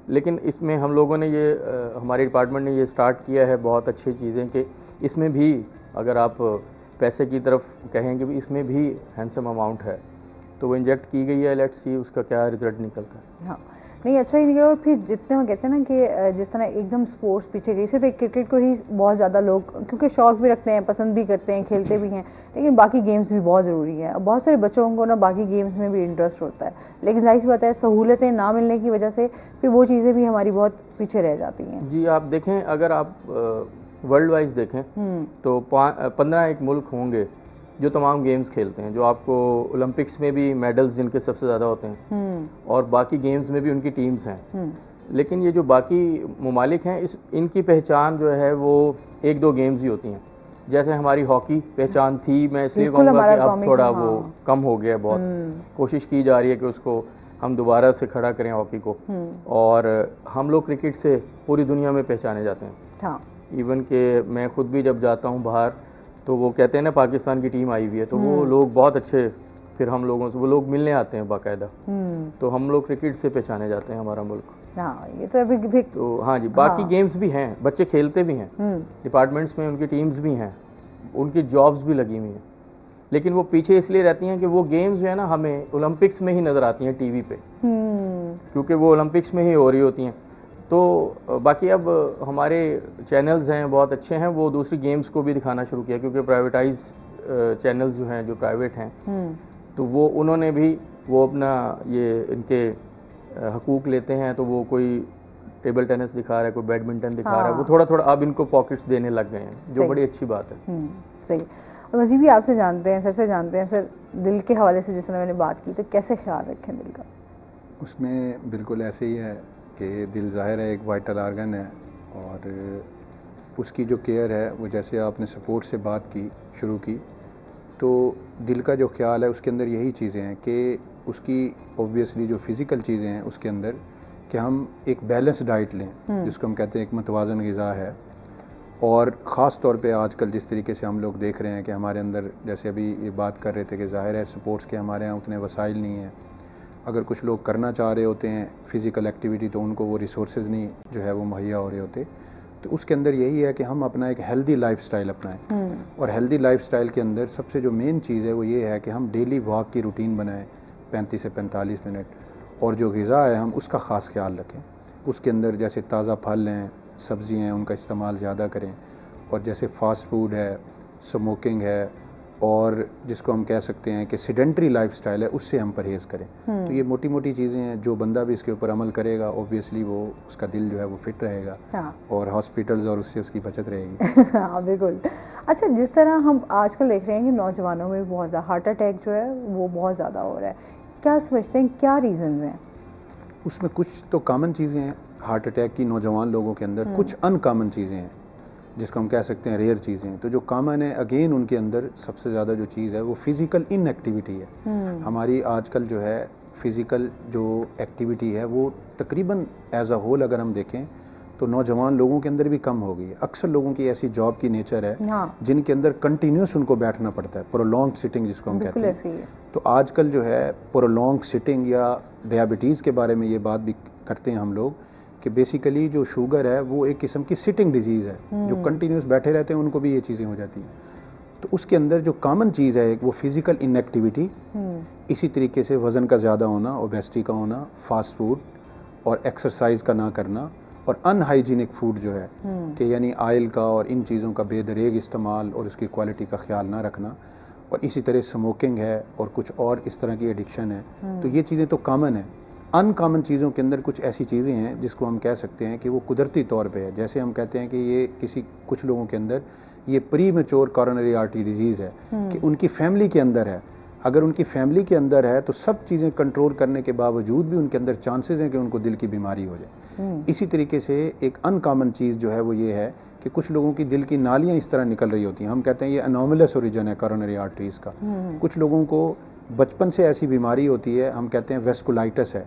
लेकिन इसमें हम लोगों ने ये हमारे डिपार्टमेंट ने ये स्टार्ट किया है बहुत अच्छी चीज़ें कि इसमें भी अगर आप पैसे की तरफ कहेंगे भी इसमें भी हैंडसम अमाउंट है, तो वो इंजेक्ट की गई है। लेट्स सी उसका क्या रिजल्ट निकलता है। हाँ, नहीं अच्छा ही निकला। और फिर जितने हम कहते हैं ना कि जिस तरह एकदम स्पोर्ट्स पीछे गई, सिर्फ एक क्रिकेट को ही बहुत ज़्यादा लोग क्योंकि शौक भी रखते हैं, पसंद भी करते हैं, खेलते भी हैं, लेकिन बाकी गेम्स भी बहुत ज़रूरी है। बहुत सारे बच्चों को ना बाकी गेम्स में भी इंटरेस्ट होता है, लेकिन जाहिर सी बात है सहूलतें ना मिलने की वजह से फिर वो चीज़ें भी हमारी बहुत पीछे रह जाती हैं। जी आप देखें, अगर आप वर्ल्ड वाइज देखें तो 15 एक मुल्क होंगे जो तमाम गेम्स खेलते हैं, जो आपको ओलंपिक्स में भी मेडल्स जिनके सबसे ज़्यादा होते हैं और बाकी गेम्स में भी उनकी टीम्स हैं। लेकिन ये जो बाकी ममालिक हैं इनकी पहचान जो है वो 1-2 गेम्स ही होती हैं। जैसे हमारी हॉकी पहचान थी, मैं इसलिए कहूँगा कि अब थोड़ा वो कम हो गया है, बहुत कोशिश की जा रही है कि उसको हम दोबारा से खड़ा करें हॉकी को। और हम लोग क्रिकेट से पूरी दुनिया में पहचाने जाते हैं। इवन कि मैं खुद भी जब जाता हूँ बाहर तो वो कहते हैं ना पाकिस्तान की टीम आई हुई है, तो वो लोग बहुत अच्छे फिर हम लोगों से वो लोग मिलने आते हैं बाकायदा। तो हम लोग क्रिकेट से पहचाने जाते हैं हमारा मुल्क। हाँ, ये तो अभी भी तो हाँ जी, बाकी गेम्स भी हैं, बच्चे खेलते भी हैं, डिपार्टमेंट्स में उनकी टीम्स भी हैं, उनकी जॉब्स भी लगी हुई हैं, लेकिन वो पीछे इसलिए रहती हैं कि वो गेम्स जो है ना हमें ओलंपिक्स में ही नज़र आती हैं टीवी पे, क्योंकि वो ओलंपिक्स में ही हो रही होती हैं। तो बाकी अब हमारे चैनल्स हैं बहुत अच्छे हैं, वो दूसरी गेम्स को भी दिखाना शुरू किया, क्योंकि प्राइवेटाइज चैनल्स जो हैं जो प्राइवेट हैं तो वो उन्होंने भी वो अपना ये इनके हकूक लेते हैं, तो वो कोई टेबल टेनिस दिखा रहा है, कोई बैडमिंटन दिखा रहा है, वो थोड़ा थोड़ा अब इनको पॉकेट्स देने लग गए हैं, जो बड़ी अच्छी बात है। सही। और मजीद भी आपसे जानते हैं, सर से जानते हैं, सर दिल के हवाले से जिस तरह मैंने बात की, तो कैसे ख्याल रखें दिल का? उसमें बिल्कुल ऐसे ही है कि दिल ज़ाहिर है एक वाइटल आर्गन है, और उसकी जो केयर है वो जैसे आपने सपोर्ट से बात की शुरू की, तो दिल का जो ख्याल है उसके अंदर यही चीज़ें हैं कि उसकी ऑब्वियसली जो फ़िज़िकल चीज़ें हैं उसके अंदर कि हम एक बैलेंस डाइट लें, जिसको हम कहते हैं एक मतवाज़न ग़िज़ा है। और ख़ास तौर पे आजकल जिस तरीके से हम लोग देख रहे हैं कि हमारे अंदर, जैसे अभी ये बात कर रहे थे कि ज़ाहिर है स्पोर्ट्स के हमारे यहाँ उतने वसाइल नहीं हैं, अगर कुछ लोग करना चाह रहे होते हैं फ़िज़िकल एक्टिविटी तो उनको वो रिसोर्सेज नहीं जो है वो मुहैया हो रहे होते। तो उसके अंदर यही है कि हम अपना एक हेल्दी लाइफस्टाइल अपनाएं, और हेल्दी लाइफस्टाइल के अंदर सबसे जो मेन चीज़ है वो ये है कि हम डेली वॉक की रूटीन बनाएं 35 से 45 मिनट, और जो ग़िज़ा है हम उसका ख़ास ख्याल रखें। उसके अंदर जैसे ताज़ा फल हैं, सब्ज़ियाँ हैं, उनका इस्तेमाल ज़्यादा करें, और जैसे फ़ास्ट फूड है, स्मोकिंग है, और जिसको हम कह सकते हैं कि सेडेंटरी लाइफस्टाइल है, उससे हम परहेज़ करें। तो ये मोटी मोटी चीज़ें हैं, जो बंदा भी इसके ऊपर अमल करेगा ऑब्वियसली वो उसका दिल जो है वो फिट रहेगा। हाँ। और हॉस्पिटल्स और उससे उसकी बचत रहेगी। हाँ बिल्कुल। अच्छा, जिस तरह हम आजकल देख रहे हैं कि नौजवानों में बहुत ज़्यादा हार्ट अटैक जो है वो बहुत ज़्यादा हो रहा है, क्या समझते हैं क्या रीज़न्स हैं? उसमें कुछ तो कॉमन चीज़ें हैं हार्ट अटैक की नौजवान लोगों के अंदर, कुछ अनकॉमन चीज़ें हैं जिसको हम कह सकते हैं रेयर चीज़ें। तो जो कॉमन है अगेन उनके अंदर सबसे ज़्यादा जो चीज़ है वो फिज़िकल इनएक्टिविटी है। हमारी आजकल जो है फ़िज़िकल जो एक्टिविटी है वो तकरीबन एज अ होल अगर हम देखें तो नौजवान लोगों के अंदर भी कम हो गई है। अक्सर लोगों की ऐसी जॉब की नेचर है जिनके अंदर कंटिन्यूस उनको बैठना पड़ता है, प्रोलॉन्ग सिटिंग जिसको हम कहते हैं। तो आजकल जो है प्रोलॉन्ग सिटिंग या डायबिटीज़ के बारे में ये बात भी करते हैं हम लोग कि बेसिकली जो शुगर है वो एक किस्म की सिटिंग डिजीज़ है, जो कंटिन्यूस बैठे रहते हैं उनको भी ये चीज़ें हो जाती हैं। तो उसके अंदर जो कॉमन चीज़ है एक वो फिज़िकल इनएक्टिविटी, इसी तरीके से वज़न का ज़्यादा होना, ओबेसिटी का होना, फास्ट फूड और एक्सरसाइज का ना करना, और अनहाइजीनिक फूड जो है कि यानी ऑयल का और इन चीज़ों का बेदरेग इस्तेमाल और उसकी क्वालिटी का ख्याल ना रखना, और इसी तरह स्मोकिंग है और कुछ और इस तरह की एडिक्शन है। तो ये चीज़ें तो कॉमन है। अनकॉमन चीज़ों के अंदर कुछ ऐसी चीज़ें हैं जिसको हम कह सकते हैं कि वो कुदरती तौर पे है। जैसे हम कहते हैं कि ये कुछ लोगों के अंदर ये pre mature coronary artery disease है कि उनकी फैमिली के अंदर है। अगर उनकी फैमिली के अंदर है तो सब चीज़ें कंट्रोल करने के बावजूद भी उनके अंदर चांसेस हैं कि उनको दिल की बीमारी हो जाए। इसी तरीके से एक अनकॉमन चीज़ जो है वो ये है कि कुछ लोगों की दिल की नालियाँ इस तरह निकल रही होती हैं। हम कहते हैं ये अनोमलस ओरिजिन है कॉरोनरी आर्टरीज़ का। कुछ लोगों को बचपन से ऐसी बीमारी होती है, हम कहते हैं वेस्कुलाइटिस है।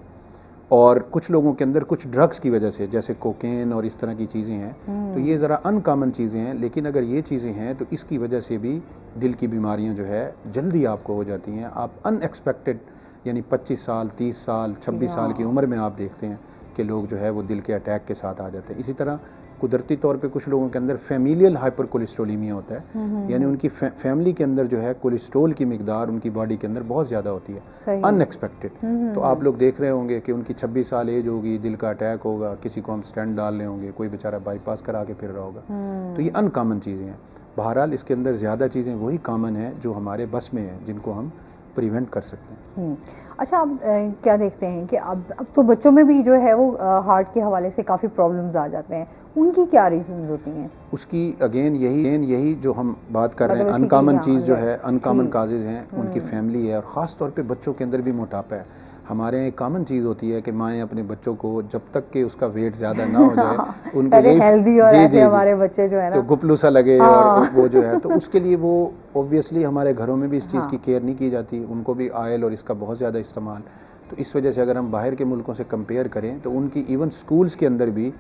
और कुछ लोगों के अंदर कुछ ड्रग्स की वजह से जैसे कोकेन और इस तरह की चीज़ें हैं। तो ये ज़रा अनकॉमन चीज़ें हैं, लेकिन अगर ये चीज़ें हैं तो इसकी वजह से भी दिल की बीमारियां जो है जल्दी आपको हो जाती हैं। आप अनएक्सपेक्टेड यानी 25 साल 30 साल 26 साल की उम्र में आप देखते हैं कि लोग जो है वो दिल के अटैक के साथ आ जाते हैं। इसी तरह कुदरती तौर पे कुछ लोगों के अंदर फैमिलियल हाइपर कोलेस्ट्रोलीमिया होता है, यानी उनकी फैमिली के अंदर जो है कोलेस्ट्रोल की मिकदार उनकी बॉडी के अंदर बहुत ज़्यादा होती है अनएक्सपेक्टेड। तो आप लोग देख रहे होंगे कि उनकी 26 साल एज होगी, दिल का अटैक होगा, किसी को हम स्टेंट डाल रहे होंगे, कोई बेचारा बाईपास करा के फिर रहा होगा। तो ये अनकॉमन चीज़ें हैं। बहरहाल इसके अंदर ज़्यादा चीज़ें वही कॉमन हैं जो हमारे बस में हैं, जिनको हम प्रिवेंट कर सकते हैं। अच्छा, आप क्या देखते हैं कि अब तो बच्चों में भी जो है वो हार्ट के हवाले से काफ़ी प्रॉब्लम्स आ जाते हैं, उनकी क्या रीजंस होती हैं? उसकी अगेन यही जो हम बात कर रहे हैं अनकॉमन चीज़ जो है, अनकॉमन काजेज़ हैं, उनकी फैमिली है और ख़ास तौर पे बच्चों के अंदर भी मोटापा है। हमारे यहाँ एक कॉमन चीज़ होती है कि माएँ अपने बच्चों को जब तक कि उसका वेट ज़्यादा ना हो जाए उनको यही हेल्दी और ऐसे हमारे बच्चे जो है ना तो गुपलू सा लगे और वो जो है, तो उसके लिए वो ऑब्वियसली हमारे घरों में भी इस चीज़ की केयर नहीं की जाती। उनको भी ऑयल और इसका बहुत ज़्यादा इस्तेमाल, तो इस वजह से अगर हम बाहर के मुल्कों से कंपेयर करें तो उनकी इवन स्कूल्स के अंदर भी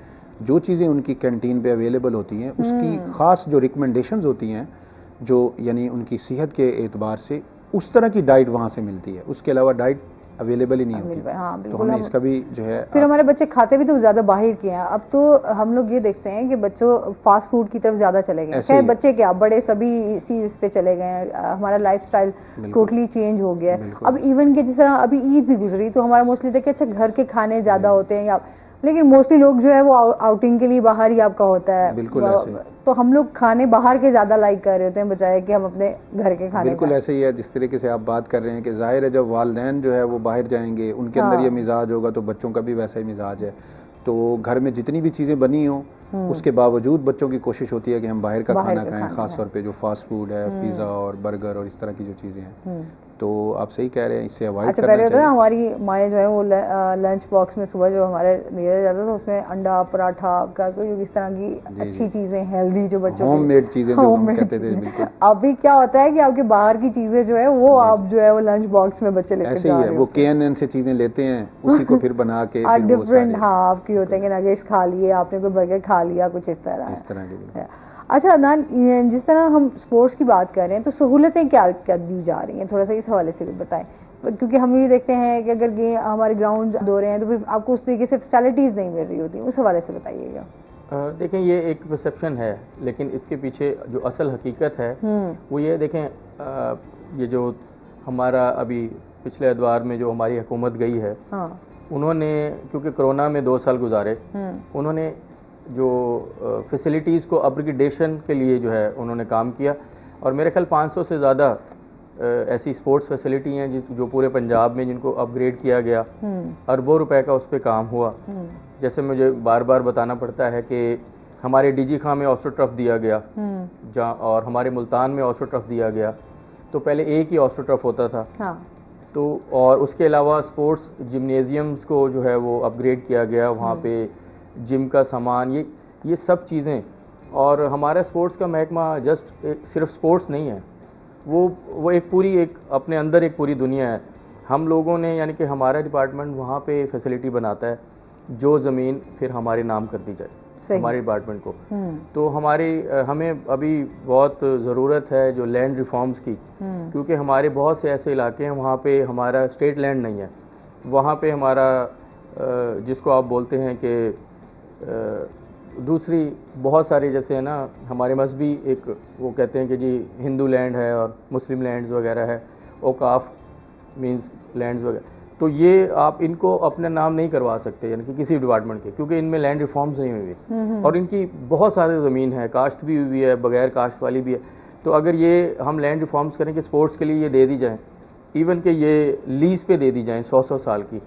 जो चीज़ें उनकी कैंटीन पे अवेलेबल होती हैं उसकी ख़ास जो रिकमेंडेशंस होती हैं, जो यानी उनकी सेहत के एतबार से उस तरह की डाइट वहाँ से मिलती है। उसके अलावा डाइट अवेलेबल ही नहीं होती। हाँ, तो हमें इसका भी जो है फिर हमारे बच्चे खाते भी तो ज़्यादा बाहर के हैं। अब तो हम लोग ये देखते हैं कि बच्चों फास्ट फूड की तरफ ज़्यादा चले गए हैं। बच्चे क्या बड़े सभी इसी इस पे चले गए हैं। हमारा लाइफस्टाइल टोटली चेंज हो गया है। अब इवन के जिस तरह अभी ईद भी गुजरी तो हमारा मोस्टली देखिए अच्छा घर के खाने ज़्यादा होते हैं, या लेकिन मोस्टली लोग जो है वो आउटिंग के लिए बाहर ही आपका होता है। बिल्कुल ऐसे। तो हम लोग खाने बाहर के ज़्यादा लाइक कर रहे होते हैं बजाय कि हम अपने घर के खाने। बिल्कुल ऐसे ही है जिस तरीके से आप बात कर रहे हैं कि जाहिर है जब वालिदैन जो है वो बाहर जाएंगे उनके अंदर ये मिजाज होगा तो बच्चों का भी वैसा ही मिजाज है। तो घर में जितनी भी चीज़ें बनी हों उसके बावजूद बच्चों की कोशिश होती है कि हम बाहर का खाना खाएं, खास तौर पे जो फास्ट फूड है, पिज़्ज़ा और बर्गर और इस तरह की जो चीज़ें हैं। तो आप सही कह रहे हैं, इससे अवॉइड करना चाहिए। पहले होता हमारी माएँ जो है वो लंच बॉक्स में सुबह जो हमारे दिया जाता था उसमें अंडा पराठा का कोई इस तरह की अच्छी चीज़ें हेल्दी जो बच्चों होममेड चीज़ें जो हम कहते थे। बिल्कुल। अभी क्या होता है कि आपके बाहर की चीज़ें जो है वो आप जो है वो लंच बॉक्स में बच्चे लेते ऐसे ही है, वो KNN से चीज़ें लेते हैं उसी को फिर बना के डिफरेंट। हाँ, आपकी होते हैं कि नगेट्स खा लिए आपने, कोई बर्गर खा लिया, कुछ इस तरह की। अच्छा अदनान, जिस तरह हम स्पोर्ट्स की बात कर रहे हैं तो सहूलतें क्या क्या दी जा रही हैं, थोड़ा सा इस हवाले से भी बताएं। क्योंकि हम ये देखते हैं कि अगर हमारे ग्राउंड दो रहे हैं तो फिर आपको उस तरीके से फैसिलिटीज़ नहीं मिल रही होती, उस हवाले से बताइएगा। देखें ये एक परसेप्शन है, लेकिन इसके पीछे जो असल हकीकत है वो ये देखें, ये जो हमारा अभी पिछले अदवार में जो हमारी हुकूमत गई है, उन्होंने क्योंकि कोरोना में 2 साल गुजारे, उन्होंने जो फैसिलिटीज़ को अपग्रेडेशन के लिए जो है उन्होंने काम किया और मेरे ख्याल 500 से ज़्यादा ऐसी स्पोर्ट्स फैसिलिटी हैं जो पूरे पंजाब में जिनको अपग्रेड किया गया। अरबों रुपए का उस पर काम हुआ। जैसे मुझे बार बार बताना पड़ता है कि हमारे DG खां में ऑस्ट्रो टर्फ दिया गया और हमारे मुल्तान में ऑस्ट्रो टर्फ दिया गया। तो पहले एक ही ऑस्ट्रो टर्फ होता था। तो और उसके अलावा स्पोर्ट्स जिम्नेजियम्स को जो है वो अपग्रेड किया गया, वहाँ पे जिम का सामान, ये सब चीज़ें। और हमारा स्पोर्ट्स का महकमा जस्ट सिर्फ स्पोर्ट्स नहीं है, वो एक पूरी एक अपने अंदर एक पूरी दुनिया है। हम लोगों ने यानी कि हमारा डिपार्टमेंट वहाँ पे फैसिलिटी बनाता है जो ज़मीन फिर हमारे नाम कर दी जाए हमारे डिपार्टमेंट को। तो हमें अभी बहुत ज़रूरत है जो लैंड रिफॉर्म्स की, क्योंकि हमारे बहुत से ऐसे इलाके हैं वहाँ पे हमारा स्टेट लैंड नहीं है। वहाँ पे हमारा जिसको आप बोलते हैं कि दूसरी बहुत सारी जैसे है ना, हमारे मजहबी एक वो कहते हैं कि जी हिंदू लैंड है और मुस्लिम लैंड्स वगैरह है, औकाफ मींस लैंड्स वगैरह। तो ये आप इनको अपने नाम नहीं करवा सकते यानी कि किसी डिपार्टमेंट के, क्योंकि इनमें लैंड रिफॉर्म्स नहीं हुई और इनकी बहुत सारी ज़मीन है, काश्त भी हुई है, बगैर काश्त वाली भी है। तो अगर ये हम लैंड रिफॉर्म्स करें कि स्पोर्ट्स के लिए ये दे दी जाए, इवन कि ये लीज पे दे दी जाए 100-100 साल की,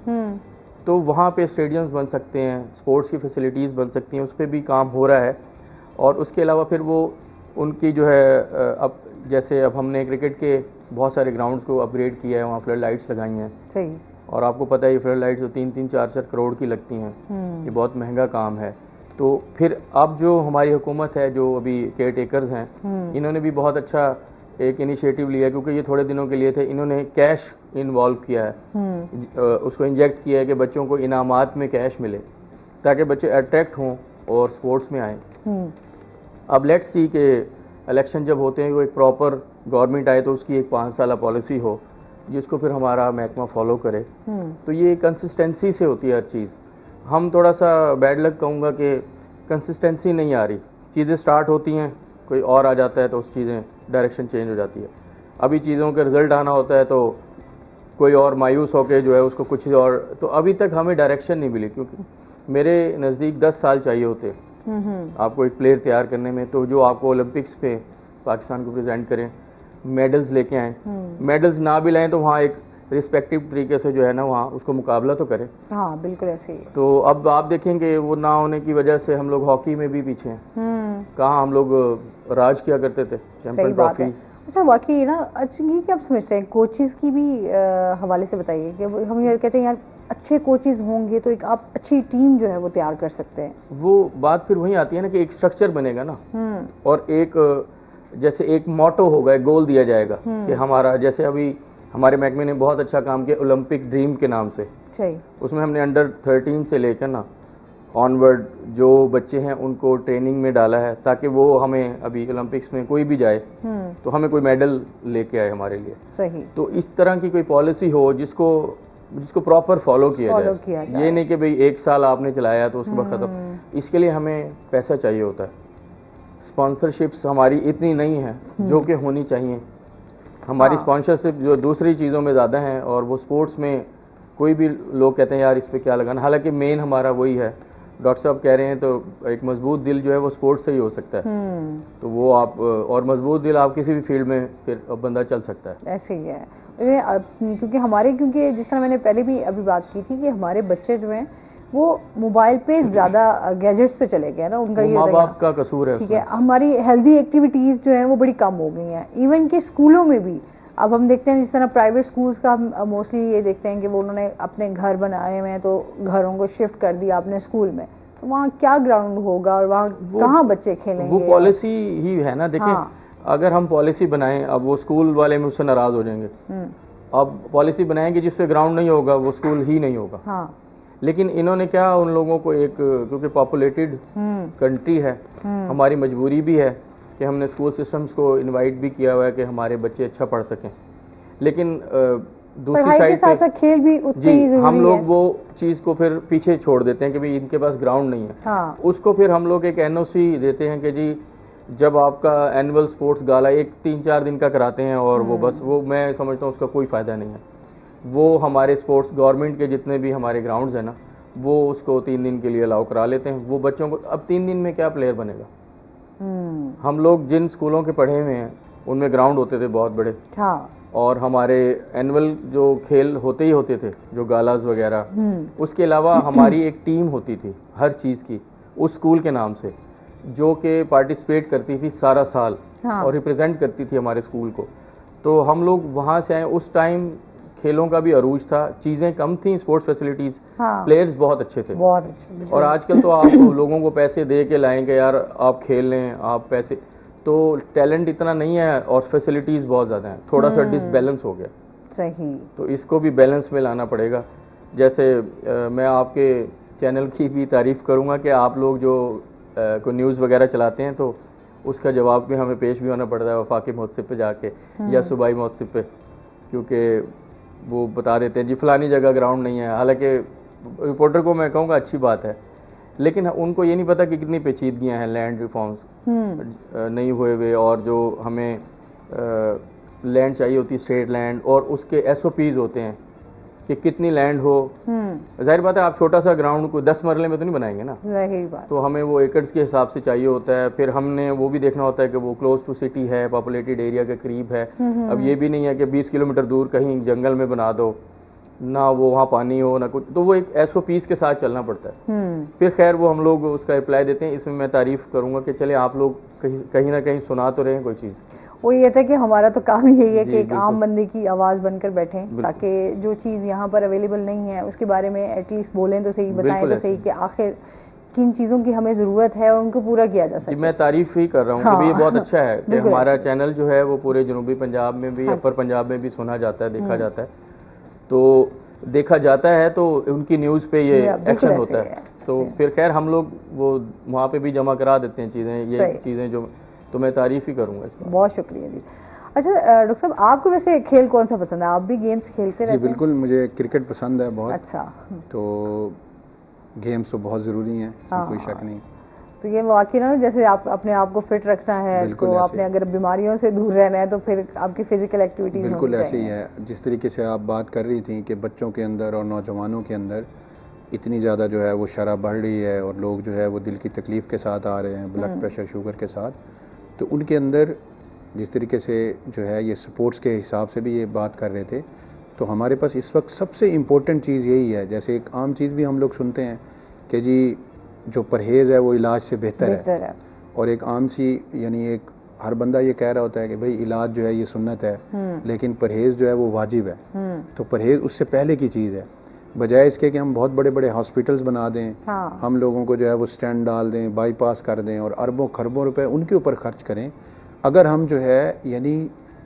तो वहाँ पे स्टेडियम्स बन सकते हैं, स्पोर्ट्स की फैसिलिटीज़ बन सकती हैं, उस पर भी काम हो रहा है। और उसके अलावा फिर वो उनकी जो है अब जैसे अब हमने क्रिकेट के बहुत सारे ग्राउंड्स को अपग्रेड किया है, वहाँ फ्लड लाइट्स लगाई हैं। सही। और आपको पता है ये फ्लड लाइट्स जो 3-3, 4-4 करोड़ की लगती हैं, ये बहुत महंगा काम है। तो फिर अब जो हमारी हुकूमत है, जो अभी केयर टेकर्स हैं, इन्होंने भी बहुत अच्छा एक इनिशिएटिव लिया, क्योंकि ये थोड़े दिनों के लिए थे, इन्होंने कैश इन्वॉल्व किया है, उसको इंजेक्ट किया है कि बच्चों को इनामात में कैश मिले ताकि बच्चे अट्रैक्ट हों और स्पोर्ट्स में आए। अब लेट्स सी कि इलेक्शन जब होते हैं, वो एक प्रॉपर गवर्नमेंट आए तो उसकी एक 5 साल पॉलिसी हो जिसको फिर हमारा महकमा फॉलो करे। तो ये कंसिस्टेंसी से होती है हर चीज़। हम थोड़ा सा बैड लक कहूँगा कि कंसिस्टेंसी नहीं आ रही, चीज़ें स्टार्ट होती हैं, कोई और आ जाता है तो उस चीज़ें डायरेक्शन चेंज हो जाती है। अभी चीज़ों के रिजल्ट आना होता है तो कोई और मायूस होकर जो है उसको कुछ और, तो अभी तक हमें डायरेक्शन नहीं मिली, क्योंकि मेरे नज़दीक 10 साल चाहिए होते आपको एक प्लेयर तैयार करने में, तो जो आपको ओलंपिक्स पे पाकिस्तान को प्रेजेंट करें, मेडल्स लेके आएँ, मेडल्स ना भी लाएँ तो वहाँ एक रिस्पेक्टिव तरीके से जो है ना वहाँ उसको मुकाबला तो करें। हाँ बिल्कुल ऐसे ही। तो अब आप देखेंगे वो ना होने की वजह से हम लोग हॉकी में भी पीछे हैं। कहाँ हम लोग राज किया करते थे, चैंपियन ट्रॉफी। अच्छा वाकई ना, अच्छा ये क्या आप समझते हैं कोचेस की भी हवाले से बताइए कि हम ये कहते हैं यार अच्छे कोचेस होंगे तो एक आप अच्छी टीम जो है वो तैयार कर सकते हैं। वो बात फिर वही आती है ना कि एक स्ट्रक्चर बनेगा ना, और एक जैसे एक मोटो होगा, एक गोल दिया जाएगा कि हमारा, जैसे अभी हमारे महकमे ने बहुत अच्छा काम किया ओलंपिक ड्रीम के नाम से। सही। उसमें हमने अंडर 13 से लेकर ना ऑनवर्ड जो बच्चे हैं उनको ट्रेनिंग में डाला है, ताकि वो हमें अभी ओलंपिक्स में कोई भी जाए तो हमें कोई मेडल लेके आए हमारे लिए। सही। तो इस तरह की कोई पॉलिसी हो जिसको प्रॉपर फॉलो किया जाए। ये नहीं कि भाई 1 साल आपने चलाया तो उसके बाद खत्म। इसके लिए हमें पैसा चाहिए होता है। स्पॉन्सरशिप्स हमारी इतनी नहीं है जो कि होनी चाहिए। हमारी स्पॉन्सरशिप जो दूसरी चीज़ों में ज़्यादा है, और वो स्पोर्ट्स में कोई भी लोग कहते हैं यार इस पे क्या लगाना, हालांकि मेन हमारा वही है। डॉक्टर साहब कह रहे हैं तो एक मजबूत दिल जो है वो स्पोर्ट्स से ही हो सकता है। तो वो आप, और मजबूत दिल आप किसी भी फील्ड में फिर बंदा चल सकता है। ऐसे ही है, क्योंकि जिस तरह मैंने पहले भी अभी बात की थी कि हमारे बच्चे जो हैं वो मोबाइल पे ज़्यादा गैजेट्स पे चले गए ना, उनका ये माँ बाप का कसूर है। ठीक है, हमारी हेल्दी एक्टिविटीज़ जो हैं वो बड़ी कम हो गई हैं। इवन के स्कूलों में भी अब हम देखते हैं जिस तरह प्राइवेट स्कूल्स का हम मोस्टली ये देखते हैं कि वो उन्होंने अपने घर बनाए हुए हैं तो घरों को शिफ्ट कर दिया अपने स्कूल में, तो वहाँ क्या ग्राउंड होगा और वहाँ कहाँ बच्चे खेलेंगे। वो पॉलिसी ही है ना। देखिए अगर हम पॉलिसी बनाएं, अब वो स्कूल वाले मुझसे नाराज हो जाएंगे। अब पॉलिसी बनाएंगे जिस पे ग्राउंड नहीं होगा वो स्कूल ही नहीं होगा। लेकिन इन्होंने क्या उन लोगों को एक, क्योंकि पॉपुलेटेड कंट्री है, हमारी मजबूरी भी है कि हमने स्कूल सिस्टम्स को इनवाइट भी किया हुआ है कि हमारे बच्चे अच्छा पढ़ सकें। लेकिन दूसरी साइड पे साथ खेल भी उतनी ही जरूरी हम लोग है। वो चीज़ को फिर पीछे छोड़ देते हैं कि भाई इनके पास ग्राउंड नहीं है। उसको फिर हम लोग एक NOC देते हैं कि जी जब आपका एनुअल स्पोर्ट्स गाला 3-4 दिन का कराते हैं और वो बस, वो मैं समझता हूँ उसका कोई फ़ायदा नहीं है। वो हमारे स्पोर्ट्स गवर्नमेंट के जितने भी हमारे ग्राउंड्स हैं ना, वो उसको 3 दिन के लिए अलाउ करा लेते हैं। वो बच्चों को अब 3 दिन में क्या प्लेयर बनेगा। हम लोग जिन स्कूलों के पढ़े हुए हैं उनमें ग्राउंड होते थे बहुत बड़े, और हमारे एनुअल जो खेल होते ही होते थे, जो गालाज वगैरह। उसके अलावा हमारी एक टीम होती थी हर चीज़ की उस स्कूल के नाम से, जो कि पार्टिसिपेट करती थी सारा साल और रिप्रेजेंट करती थी हमारे स्कूल को। तो हम लोग वहाँ से आए, उस टाइम खेलों का भी अरूज था, चीज़ें कम थी, स्पोर्ट्स फैसिलिटीज़, प्लेयर्स बहुत अच्छे थे, बहुत अच्छे। और आजकल तो आप लोगों को पैसे दे के लाएंगे यार आप खेल लें, आप पैसे, तो टैलेंट इतना नहीं है और फैसिलिटीज़ बहुत ज़्यादा हैं, थोड़ा सा डिसबैलेंस हो गया। सही। तो इसको भी बैलेंस में लाना पड़ेगा। जैसे मैं आपके चैनल की भी तारीफ़ करूँगा कि आप लोग जो कोई न्यूज़ वगैरह चलाते हैं तो उसका जवाब भी हमें पेश भी होना पड़ता है वफाकी महोत्सव पे जाके या सूबाई महोत्सव पे, क्योंकि वो बता देते हैं जी फलानी जगह ग्राउंड नहीं है। हालांकि रिपोर्टर को मैं कहूँगा अच्छी बात है, लेकिन उनको ये नहीं पता कि कितनी पेचीदगियाँ हैं लैंड रिफॉर्म्स नहीं हुए हुए, और जो हमें लैंड चाहिए होती है स्टेट लैंड, और उसके SOPs होते हैं कि कितनी लैंड हो। जाहिर बात है आप छोटा सा ग्राउंड को 10 मरले में तो नहीं बनाएंगे ना, जाहिर बात। तो हमें वो एकड़ के हिसाब से चाहिए होता है। फिर हमने वो भी देखना होता है कि वो क्लोज टू सिटी है, पॉपुलेटेड एरिया के करीब है। अब ये भी नहीं है कि 20 किलोमीटर दूर कहीं जंगल में बना दो, ना वो वहाँ पानी हो ना कुछ, तो वो एक SOPs के साथ चलना पड़ता है। फिर खैर वो हम लोग उसका रिप्लाई देते हैं। इसमें मैं तारीफ करूंगा कि चले आप लोग कहीं ना कहीं सुना तो रहे हैं कोई चीज़। वो ये था कि हमारा तो काम यही है कि एक आम बंदे की आवाज़ बनकर बैठें, ताकि जो चीज़ यहाँ पर अवेलेबल नहीं है उसके बारे में एटलीस्ट बोलें तो सही, बताएं तो सही कि आखिर किन चीज़ों की हमें ज़रूरत है और उनको पूरा किया जा सके। मैं तारीफ ही कर रहा हूँ हाँ, कि ये बहुत अच्छा है कि हमारा चैनल जो है वो पूरे जनूबी पंजाब में भी, अपर पंजाब में भी सुना जाता है, देखा जाता है। तो देखा जाता है तो उनकी न्यूज़ पे ये एक्शन होता है। तो फिर खैर हम लोग वो वहाँ पे भी जमा करा देते हैं चीज़ें, ये चीज़ें जो, तो मैं तारीफ ही करूँगा इसका। बहुत शुक्रिया जी। अच्छा डॉक्टर साहब, आपको वैसे खेल कौन सा पसंद है? आप भी गेम्स खेलते रहते हैं? जी बिल्कुल, मुझे क्रिकेट पसंद है बहुत। अच्छा। तो गेम्स तो बहुत ज़रूरी हैं, इसमें कोई शक नहीं। तो ये वाकई ना, जैसे आप अपने आप को फिट रखना है तो आपने अगर बीमारियों से दूर रहना है तो फिर आपकी फिजिकल एक्टिविटीज बिल्कुल ऐसे ही है। जिस तरीके से आप बात कर रही थी कि बच्चों के अंदर और नौजवानों के अंदर इतनी ज़्यादा जो है वो शरह बढ़ रही है और लोग जो है वो दिल की तकलीफ़ के साथ आ रहे हैं, ब्लड प्रेशर, शुगर के साथ, तो उनके अंदर जिस तरीके से जो है ये स्पोर्ट्स के हिसाब से भी ये बात कर रहे थे, तो हमारे पास इस वक्त सबसे इम्पोर्टेंट चीज़ यही है। जैसे एक आम चीज़ भी हम लोग सुनते हैं कि जी जो परहेज़ है वो इलाज से बेहतर है, और एक आम सी यानी एक हर बंदा ये कह रहा होता है कि भाई इलाज जो है ये सुन्नत है, लेकिन परहेज़ जो है वो वाजिब है। तो परहेज़ उससे पहले की चीज़ है, बजाय इसके कि हम बहुत बड़े बड़े हॉस्पिटल्स बना दें, हम लोगों को जो है वो स्टेंट डाल दें, बाईपास कर दें और अरबों खरबों रुपए उनके ऊपर खर्च करें। अगर हम जो है यानी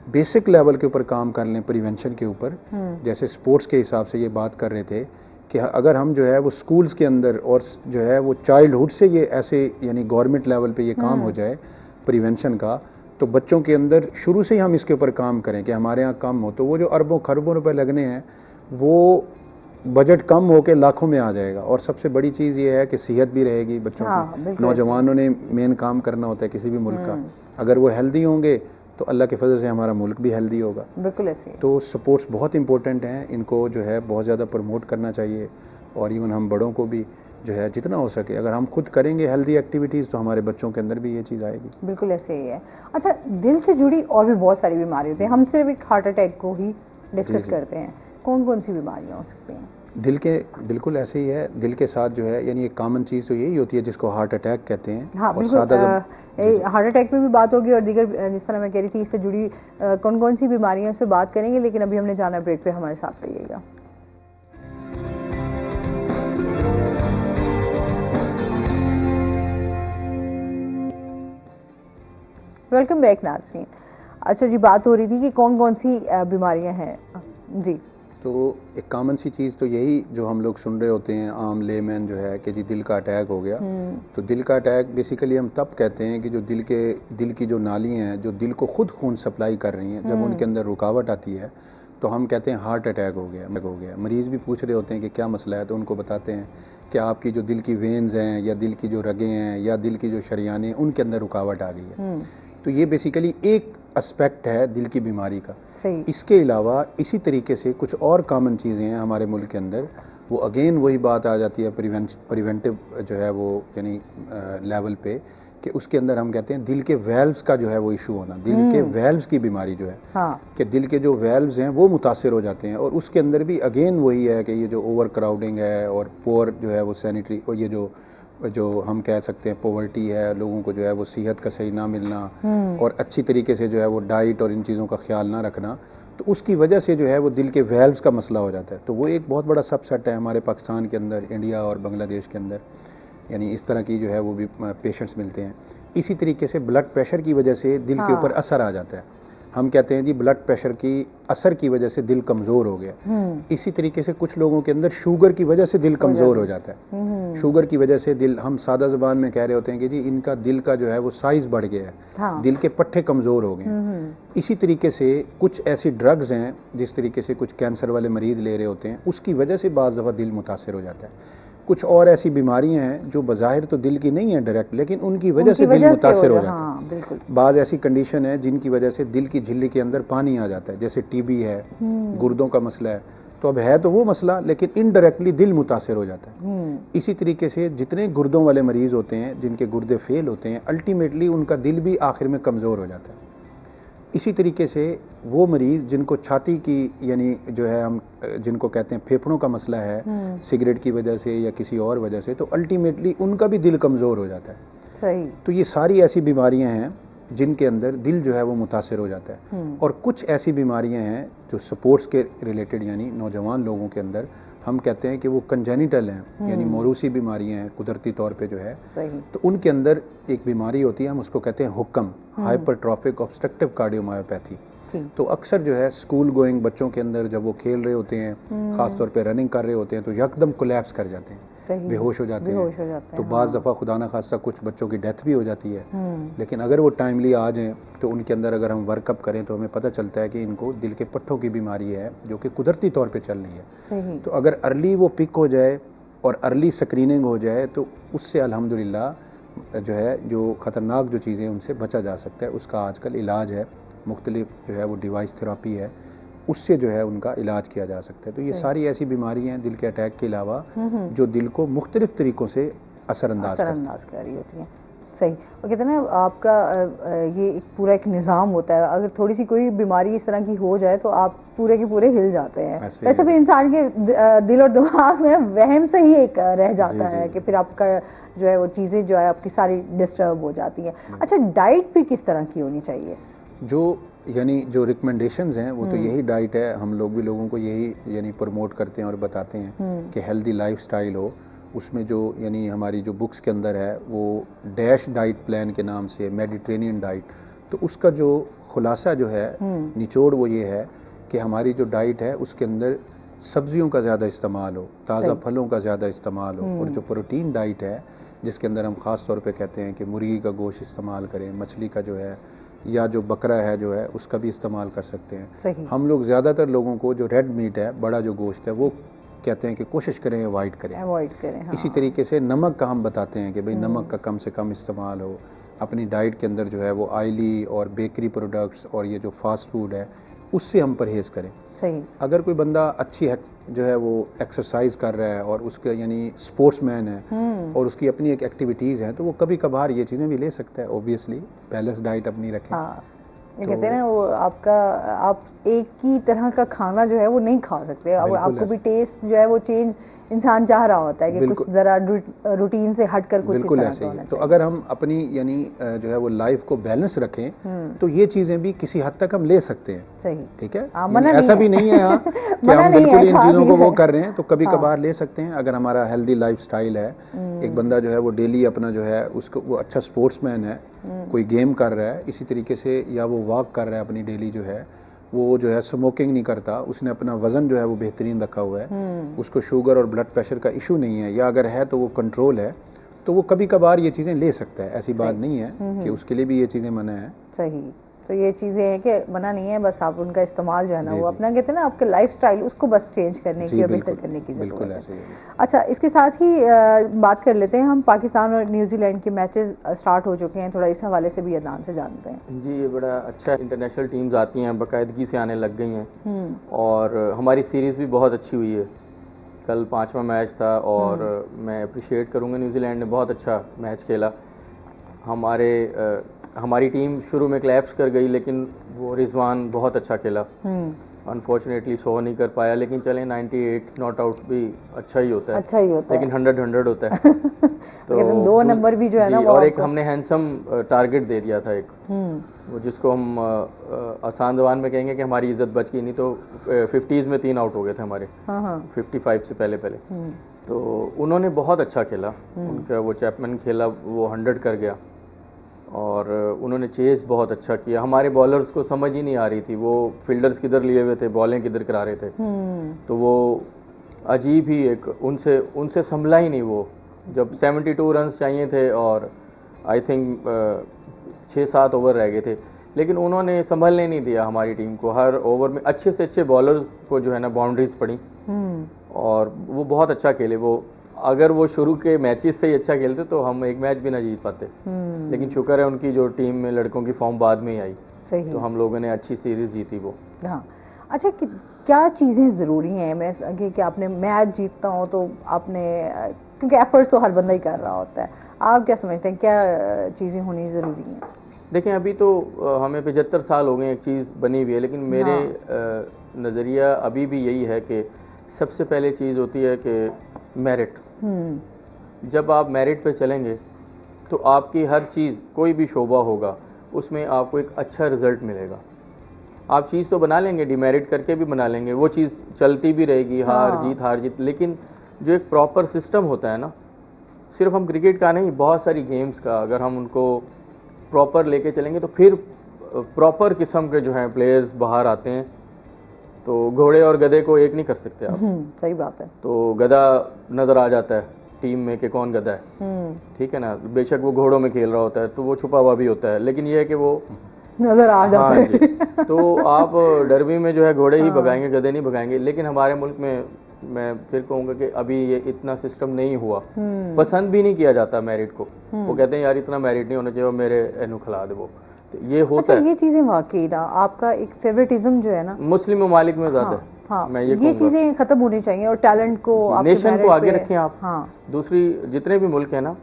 बेसिक लेवल के ऊपर काम कर लें, प्रिवेंशन के ऊपर, जैसे स्पोर्ट्स के हिसाब से ये बात कर रहे थे कि अगर हम जो है वो स्कूल्स के अंदर और जो है वो चाइल्डहुड से ये ऐसे यानी गवर्नमेंट लेवल पे ये काम हो जाए प्रिवेंशन का, तो बच्चों के अंदर शुरू से ही हम इसके ऊपर काम करें कि हमारे यहाँ कम हो, तो वो जो अरबों खरबों रुपए लगने हैं वो बजट कम होकर लाखों में आ जाएगा। और सबसे बड़ी चीज़ ये है कि सेहत भी रहेगी बच्चों की। नौजवानों ने मेन काम करना होता है किसी भी मुल्क का, अगर वो हेल्दी होंगे तो अल्लाह के फजल से हमारा मुल्क भी हेल्दी होगा। बिल्कुल ऐसे। तो स्पोर्ट्स बहुत इंपॉर्टेंट हैं, इनको जो है बहुत ज़्यादा प्रमोट करना चाहिए, और इवन हम बड़ों को भी जो है जितना हो सके अगर हम खुद करेंगे हेल्दी एक्टिविटीज़ तो हमारे बच्चों के अंदर भी ये चीज़ आएगी। बिल्कुल ऐसे ही है। अच्छा, दिल से जुड़ी और भी बहुत सारी बीमारी होती हैं, हम सिर्फ एक हार्ट अटैक को ही डिस्कस करते हैं, कौन कौन सी बीमारियाँ हो सकती हैं? दिल के बिल्कुल ऐसे ही है, दिल के साथ जो है यानी एक कॉमन चीज़ तो यही होती है जिसको हार्ट अटैक कहते हैं। हाँ, और हार्ट अटैक में भी बात होगी और दीगर जिस तरह मैं कह रही थी इससे जुड़ी कौन कौन सी बीमारियां उस पर बात करेंगे, लेकिन अभी हमने जाना ब्रेक पे, हमारे साथ रहिएगा। वेलकम बैक नाज़रीन। अच्छा जी, बात हो रही थी कि कौन कौन सी बीमारियां हैं जी। तो एक कॉमन सी चीज़ तो यही जो हम लोग सुन रहे होते हैं आम लेमैन जो है कि जी दिल का अटैक हो गया। तो दिल का अटैक बेसिकली हम तब कहते हैं कि जो दिल की जो नालियाँ हैं जो दिल को खुद खून सप्लाई कर रही हैं, जब उनके अंदर रुकावट आती है तो हम कहते हैं हार्ट अटैक हो गया। मरीज़ भी पूछ रहे होते हैं कि क्या मसला है, तो उनको बताते हैं कि आपकी जो दिल की वेन्स हैं या दिल की जो रगें हैं या दिल की जो शरियानें हैं उनके अंदर रुकावट आ गई है। तो ये बेसिकली एक एस्पेक्ट है दिल की बीमारी का। इसके अलावा इसी तरीके से कुछ और कॉमन चीज़ें हैं हमारे मुल्क के अंदर, वो अगेन वही बात आ जाती है प्रिवेंटिव जो है वो यानी लेवल पे, कि उसके अंदर हम कहते हैं दिल के वेल्व्स का जो है वो इशू होना, दिल के वेल्व्स की बीमारी जो है। कि दिल के जो वेल्व्स हैं वो मुतासर हो जाते हैं, और उसके अंदर भी अगेन वही है कि ये जो ओवर क्राउडिंग है और पोअर जो है वो सैनिटरी, और ये जो हम कह सकते हैं पॉवर्टी है, लोगों को जो है वो सेहत का सही ना मिलना और अच्छी तरीके से जो है वो डाइट और इन चीज़ों का ख्याल ना रखना, तो उसकी वजह से जो है वो दिल के वेल्व्स का मसला हो जाता है। तो वो एक बहुत बड़ा सबसेट है हमारे पाकिस्तान के अंदर, इंडिया और बांग्लादेश के अंदर, यानी इस तरह की जो है वो भी पेशेंट्स मिलते हैं। इसी तरीके से ब्लड प्रेशर की वजह से दिल के ऊपर असर आ जाता है। हम कहते हैं जी ब्लड प्रेशर की असर की वजह से दिल कमज़ोर हो गया। इसी तरीके से कुछ लोगों के अंदर शुगर की वजह से दिल कमज़ोर हो जाता है। शुगर की वजह से दिल, हम सादा ज़बान में कह रहे होते हैं कि जी इनका दिल का जो है वो साइज़ बढ़ गया है, दिल के पट्टे कमज़ोर हो गए। इसी तरीके से कुछ ऐसी ड्रग्स हैं जिस तरीके से कुछ कैंसर वाले मरीज़ ले रहे होते हैं, उसकी वजह से बाज़ दफ़ा दिल मुतासर हो जाता है। कुछ और ऐसी बीमारियां हैं जो बज़ाहिर तो दिल की नहीं है डायरेक्ट, लेकिन उनकी वजह से दिल मुतासर हो जाता है। बाज़ ऐसी कंडीशन है जिनकी वजह से दिल की झिल्ली के अंदर पानी आ जाता है, जैसे टीबी है, गुर्दों का मसला है, तो अब है तो वो मसला, लेकिन इनडायरेक्टली दिल मुतासर हो जाता है। इसी तरीके से जितने गुर्दों वाले मरीज़ होते हैं, जिनके गुर्दे फेल होते हैं, अल्टीमेटली उनका दिल भी आखिर में कमज़ोर हो जाता है। इसी तरीके से वो मरीज़ जिनको छाती की यानी जो है हम जिनको कहते हैं फेफड़ों का मसला है सिगरेट की वजह से या किसी और वजह से, तो अल्टीमेटली उनका भी दिल कमज़ोर हो जाता है। सही। तो ये सारी ऐसी बीमारियां हैं जिनके अंदर दिल जो है वो मुतासर हो जाता है। और कुछ ऐसी बीमारियां हैं जो स्पोर्ट्स के रिलेटेड यानी नौजवान लोगों के अंदर हम कहते हैं कि वो कंजेनिटल हैं, यानी मौरूसी बीमारियां हैं कुदरती तौर पे जो है। तो उनके अंदर एक बीमारी होती है, हम उसको कहते हैं हुक्म, हाइपरट्रॉफिक ऑब्स्ट्रक्टिव कार्डियोमायोपैथी। तो अक्सर जो है स्कूल गोइंग बच्चों के अंदर जब वो खेल रहे होते हैं, खास तौर पे रनिंग कर रहे होते हैं, तो यकदम कोलैप्स कर जाते हैं, बेहोश हो जाते हैं। तो बाज़ दफ़ा खुदा न खास्ता कुछ बच्चों की डेथ भी हो जाती है। लेकिन अगर वो टाइमली आ जाएं तो उनके अंदर अगर हम वर्कअप करें तो हमें पता चलता है कि इनको दिल के पट्टों की बीमारी है जो कि कुदरती तौर पे चल रही है। तो अगर अर्ली वो पिक हो जाए और अर्ली स्क्रीनिंग हो जाए तो उससे अल्हम्दुलिल्लाह जो है जो ख़तरनाक जो चीज़ें उनसे बचा जा सकता है। उसका आजकल इलाज है, मुख्तलिफ जो है वो डिवाइस थेरापी है, उससे जो है उनका इलाज किया जा सकता है। तो ये सारी ऐसी बीमारियां हैं दिल के अटैक के अलावा जो दिल को मुख्तलिफ तरीकों से असरअंदाज कर रही होती हैं। सही। और कहते हैं ना आपका ये एक पूरा एक निज़ाम होता है, अगर थोड़ी सी कोई बीमारी इस तरह की हो जाए तो आप पूरे के पूरे हिल जाते हैं। वैसे भी इंसान के दिल और दिमाग में वहम से ही एक रह जाता है कि फिर आपका जो है वो चीज़ें जो है आपकी सारी डिस्टर्ब हो जाती हैं। अच्छा, डाइट भी किस तरह की होनी चाहिए? यानी जो रिकमेंडेशंस हैं वो तो यही डाइट है, हम लोग भी लोगों को यही यानी प्रमोट करते हैं और बताते हैं कि हेल्दी लाइफस्टाइल हो। उसमें जो यानी हमारी जो बुक्स के अंदर है वो डैश डाइट प्लान के नाम से मेडिटेरेनियन डाइट, तो उसका जो खुलासा जो है निचोड़ वो ये है कि हमारी जो डाइट है उसके अंदर सब्जियों का ज़्यादा इस्तेमाल हो, ताज़ा फलों का ज़्यादा इस्तेमाल हो, और जो प्रोटीन डाइट है जिसके अंदर हम ख़ास तौर पे कहते हैं कि मुर्गी का गोश्त इस्तेमाल करें, मछली का जो है या जो बकरा है जो है उसका भी इस्तेमाल कर सकते हैं। हम लोग ज़्यादातर लोगों को जो रेड मीट है, बड़ा जो गोश्त है, वो कहते हैं कि कोशिश करें अवॉइड करें। हाँ। इसी तरीके से नमक का हम बताते हैं कि भाई नमक का कम से कम इस्तेमाल हो अपनी डाइट के अंदर, जो है वो ऑयली और बेकरी प्रोडक्ट्स और ये जो फास्ट फूड है उससे हम परहेज़ करें। सही। अगर कोई बंदा अच्छी जो है वो एक्सरसाइज कर रहा है और उसके यानी स्पोर्ट्समैन है और उसकी अपनी एक एक्टिविटीज़ हैं तो वो कभी कभार ये चीज़ें भी ले सकता है। ओबियसली बैलेंस डाइट अपनी रखें। हाँ। ये कहते हैं ना वो आप एक ही तरह का खाना जो है वो नहीं खा सकते, अब आपको भी टेस्ट जो है वो चेंज इंसान चाह रहा होता है कि कुछ ज़रा रूटीन से हटकर कुछ बिल्कुल ऐसे ही। तो अगर हम अपनी यानी जो है वो लाइफ को बैलेंस रखें तो ये चीज़ें भी किसी हद तक हम ले सकते हैं। सही। ठीक है, ऐसा भी नहीं है यहाँ कि हम बिल्कुल इन चीज़ों को वो कर रहे हैं, तो कभी कभार ले सकते हैं। अगर हमारा हेल्दी लाइफस्टाइल है, एक बंदा जो है वो डेली अपना जो है उसको वो अच्छा स्पोर्ट्समैन है, कोई गेम कर रहा है इसी तरीके से, या वो वॉक कर रहा है अपनी डेली जो है, वो जो है स्मोकिंग नहीं करता, उसने अपना वज़न जो है वो बेहतरीन रखा हुआ है, उसको शुगर और ब्लड प्रेशर का इशू नहीं है, या अगर है तो वो कंट्रोल है, तो वो कभी कभार ये चीज़ें ले सकता है। ऐसी बात नहीं है कि उसके लिए भी ये चीज़ें मना है। सही। तो ये चीज़ें हैं कि मना नहीं है, बस आप उनका इस्तेमाल जो है ना वो अपना कहते हैं ना आपके लाइफस्टाइल उसको बस चेंज करने की, बेहतर करने की ज़रूरत है। अच्छा, इसके साथ ही बात कर लेते हैं हम, पाकिस्तान और न्यूजीलैंड के मैचेस स्टार्ट हो चुके हैं, थोड़ा इस हवाले से भी अदनान से जानते हैं। जी, ये बड़ा अच्छा इंटरनेशनल टीम्स आती हैं, बाकायदगी से आने लग गई हैं और हमारी सीरीज़ भी बहुत अच्छी हुई है। कल 5वां मैच था और मैं अप्रिशिएट करूँगा न्यूजीलैंड ने बहुत अच्छा मैच खेला। हमारी टीम शुरू में क्लैप्स कर गई लेकिन वो रिजवान बहुत अच्छा खेला, अनफॉर्चुनेटली 100 नहीं कर पाया, लेकिन चलें 98 नॉट आउट भी अच्छा ही होता है, लेकिन 100 होता है। तो 2 नंबर भी जो है ना, और एक हमने हैंडसम टारगेट दे दिया था एक, वो जिसको हम आसान जबान में कहेंगे कि हमारी इज्जत बच गई, नहीं तो 50s में 3 आउट हो गए थे हमारे। 55 से पहले तो उन्होंने बहुत अच्छा खेला, उनका वो चैपमैन खेला वो 100 कर गया और उन्होंने चेस बहुत अच्छा किया। हमारे बॉलर्स को समझ ही नहीं आ रही थी वो फील्डर्स किधर लिए हुए थे, बॉलें किधर करा रहे थे, तो वो अजीब ही एक उनसे संभला ही नहीं। वो जब 72 रन्स चाहिए थे और आई थिंक 6-7 ओवर रह गए थे, लेकिन उन्होंने संभलने नहीं दिया हमारी टीम को। हर ओवर में अच्छे से अच्छे बॉलर्स को जो है ना बाउंड्रीज पड़ी और वो बहुत अच्छा खेले। वो अगर वो शुरू के मैचेस से ही अच्छा खेलते तो हम एक मैच भी ना जीत पाते, लेकिन शुक्र है उनकी जो टीम में लड़कों की फॉर्म बाद में ही आई, तो हम लोगों ने अच्छी सीरीज जीती वो। हाँ। अच्छा क्या चीज़ें ज़रूरी हैं मैं कि आपने मैच जीतना हो तो आपने क्योंकि एफर्ट्स तो हर बंदा ही कर रहा होता है, आप क्या समझते हैं क्या चीज़ें होनी ज़रूरी हैं? देखें अभी तो हमें 75 साल हो गए एक चीज़ बनी हुई है, लेकिन मेरे नज़रिया अभी भी यही है कि सबसे पहले चीज़ होती है कि मेरिट। जब आप मेरिट पे चलेंगे तो आपकी हर चीज़ कोई भी शोबा होगा उसमें आपको एक अच्छा रिज़ल्ट मिलेगा। आप चीज़ तो बना लेंगे, डिमेरिट करके भी बना लेंगे, वो चीज़ चलती भी रहेगी, हार जीत, लेकिन जो एक प्रॉपर सिस्टम होता है ना, सिर्फ हम क्रिकेट का नहीं, बहुत सारी गेम्स का अगर हम उनको प्रॉपर लेके चलेंगे तो फिर प्रॉपर किस्म के जो हैं प्लेयर्स बाहर आते हैं। तो घोड़े और गधे को एक नहीं कर सकते आप। सही बात है। तो गधा नज़र आ जाता है टीम में कि कौन गधा है, ठीक है ना, बेशक वो घोड़ों में खेल रहा होता है तो वो छुपा हुआ भी होता है, लेकिन ये है कि वो नजर आ जाता है। जी। तो आप डरबी में जो है घोड़े ही भगाएंगे, गधे नहीं भगाएंगे। लेकिन हमारे मुल्क में मैं फिर कहूँगा कि अभी ये इतना सिस्टम नहीं हुआ, पसंद भी नहीं किया जाता मेरिट को। वो कहते हैं यार इतना मेरिट नहीं होना चाहिए, वो मेरे एनु खिला दे वो, तो ये होता है। ये चीजें वाकई ना आपका एक फेवरेटिज्म जो है ना मुस्लिम ममालिक में ज्यादा है। हाँ, मैं ये चीजें खत्म होनी चाहिए और टैलेंट को नेशन को आगे रखें आप। हाँ। दूसरी जितने भी मुल्क है ना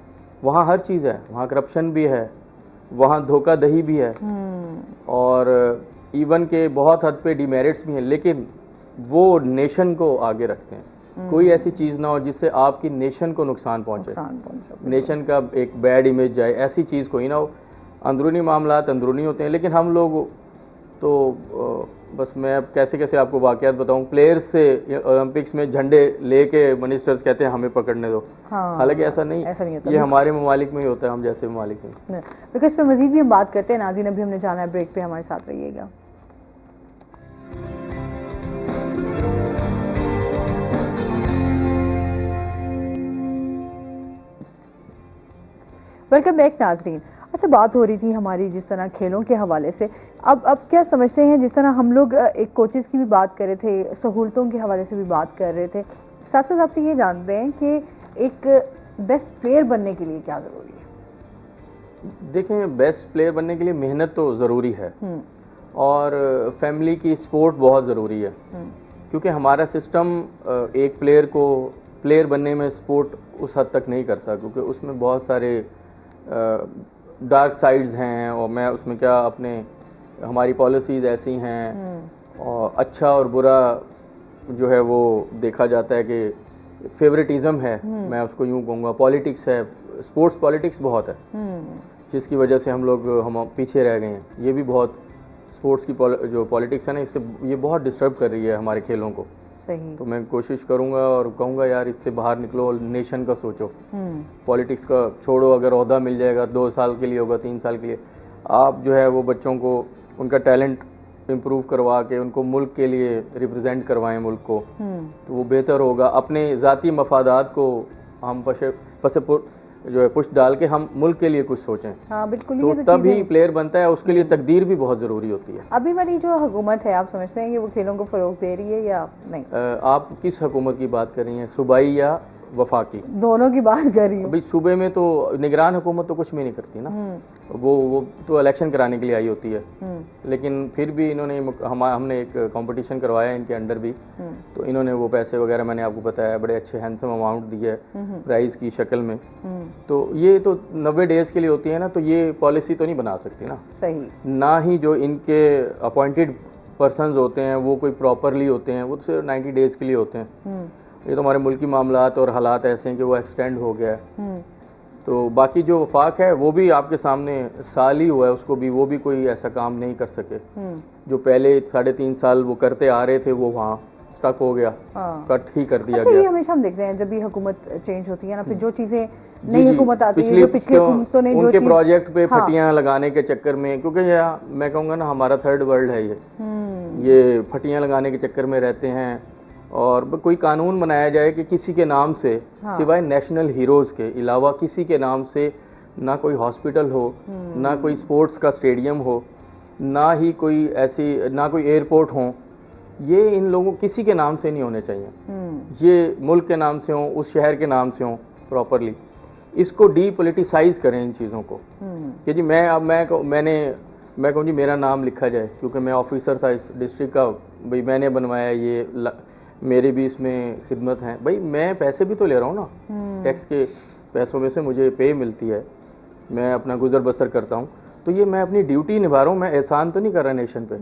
वहाँ हर चीज़ है, वहाँ करप्शन भी है, वहाँ धोखाधही भी है, और इवन के बहुत हद पे डिमेरिट्स भी हैं, लेकिन वो नेशन को आगे रखते हैं। कोई ऐसी चीज़ ना हो जिससे आपकी नेशन को नुकसान पहुंचे, नेशन का एक बैड इमेज जाए, ऐसी चीज़ कोई ना हो। अंदरूनी मामलात अंदरूनी होते हैं, लेकिन हम लोग तो बस मैं अब कैसे कैसे आपको वाक़यात बताऊं। प्लेयर्स से ओलंपिक्स में झंडे लेके मिनिस्टर्स कहते हैं हमें पकड़ने दो, हालांकि ऐसा नहीं ये हमारे ममालिक में ही होता है, हम जैसे ममालिक में। बिकॉज इस पे मजीद भी हम बात करते हैं। नाज़रीन अभी हमने जाना है ब्रेक पे, हमारे साथ रहिएगा। वेलकम बैक नाज़रीन। अच्छा, बात हो रही थी हमारी जिस तरह खेलों के हवाले से, अब क्या समझते हैं, जिस तरह हम लोग एक कोचेस की भी बात कर रहे थे, सहूलतों के हवाले से भी बात कर रहे थे, साथ साथ आपसे ये जानते हैं कि एक बेस्ट प्लेयर बनने के लिए क्या ज़रूरी है? देखें, बेस्ट प्लेयर बनने के लिए मेहनत तो ज़रूरी है और फैमिली की सपोर्ट बहुत ज़रूरी है, क्योंकि हमारा सिस्टम एक प्लेयर को प्लेयर बनने में सपोर्ट उस हद तक नहीं करता, क्योंकि उसमें बहुत सारे डार्क साइड्स हैं, और मैं उसमें क्या अपने हमारी पॉलिसीज़ ऐसी हैं, और अच्छा और बुरा जो है वो देखा जाता है कि फेवरेटिज्म है, मैं उसको यूँ कहूँगा। पॉलिटिक्स है, स्पोर्ट्स पॉलिटिक्स बहुत है, जिसकी वजह से हम पीछे रह गए हैं। ये भी बहुत स्पोर्ट्स की जो पॉलिटिक्स है ना, इससे ये बहुत डिस्टर्ब कर रही है हमारे खेलों को। सही। तो मैं कोशिश करूंगा और कहूंगा यार इससे बाहर निकलो, नेशन का सोचो, पॉलिटिक्स का छोड़ो। अगर ओहदा मिल जाएगा 2 साल के लिए होगा, 3 साल के लिए, आप जो है वो बच्चों को उनका टैलेंट इम्प्रूव करवा के उनको मुल्क के लिए रिप्रेजेंट करवाएं मुल्क को, तो वो बेहतर होगा। अपने ज़ाती मफादात को हम जो है पुश डाल के हम मुल्क के लिए कुछ सोचें। हाँ, बिल्कुल। तो तभी प्लेयर बनता है, उसके लिए तकदीर भी बहुत ज़रूरी होती है। अभी वाली जो हुकूमत है, आप समझते हैं कि वो खेलों को फ़रोग दे रही है या नहीं? आप किस हुकूमत की बात कर रही हैं, सूबाई या वफाकी? दोनों की बात कर रही हूँ। अभी सूबे में तो निगरान हुकूमत तो कुछ भी नहीं करती ना, वो तो इलेक्शन कराने के लिए आई होती है, लेकिन फिर भी इन्होंने हमने एक कंपटीशन करवाया इनके अंडर भी, तो इन्होंने वो पैसे वगैरह मैंने आपको बताया, बड़े अच्छे हैंडसम अमाउंट दिए प्राइज की शक्ल में। तो ये तो 90 डेज के लिए होती है ना, तो ये पॉलिसी तो नहीं बना सकती ना। सही। ना ही जो इनके अपॉइंटेड पर्सनस होते हैं वो कोई प्रॉपरली होते हैं, वो तो सिर्फ 90 डेज के लिए होते हैं। ये तो हमारे मुल्क की मामलात और हालात ऐसे हैं कि वो एक्सटेंड हो गया है। तो बाकी जो वफाक है वो भी आपके सामने साल ही हुआ है, उसको भी वो भी कोई ऐसा काम नहीं कर सके। जो पहले 3.5 साल वो करते आ रहे थे वो वहाँ स्टक हो गया, कट ही कर दिया गया। ये हमेशा हम देखते हैं जब भी हुकूमत चेंज होती है ना, फिर जो चीजें नई हुकूमत आती है, पिछले हुकूमतों ने उनके प्रोजेक्ट पे फटियां लगाने के चक्कर में, क्योंकि मैं कहूँगा ना हमारा थर्ड वर्ल्ड है ये फटियां लगाने के चक्कर में रहते हैं। और कोई कानून बनाया जाए कि किसी के नाम से सिवाय नेशनल हीरोज़ के अलावा किसी के नाम से ना कोई हॉस्पिटल हो, ना कोई स्पोर्ट्स का स्टेडियम हो, ना ही कोई ऐसी, ना कोई एयरपोर्ट हो। ये इन लोगों किसी के नाम से नहीं होने चाहिए। ये मुल्क के नाम से हों, उस शहर के नाम से हों प्रॉपरली। इसको डीपोलिटिसाइज करें इन चीज़ों को कि जी मैंने मैं कहूँ जी मेरा नाम लिखा जाए, क्योंकि मैं ऑफिसर था इस डिस्ट्रिक्ट का, भाई मैंने बनवाया ये, मेरी भी इसमें खिदमत है। भाई मैं पैसे भी तो ले रहा हूँ ना, टैक्स के पैसों में से मुझे पे मिलती है, मैं अपना गुजर बसर करता हूँ, तो ये मैं अपनी ड्यूटी निभा रहा हूँ, मैं एहसान तो नहीं कर रहा नेशन पे।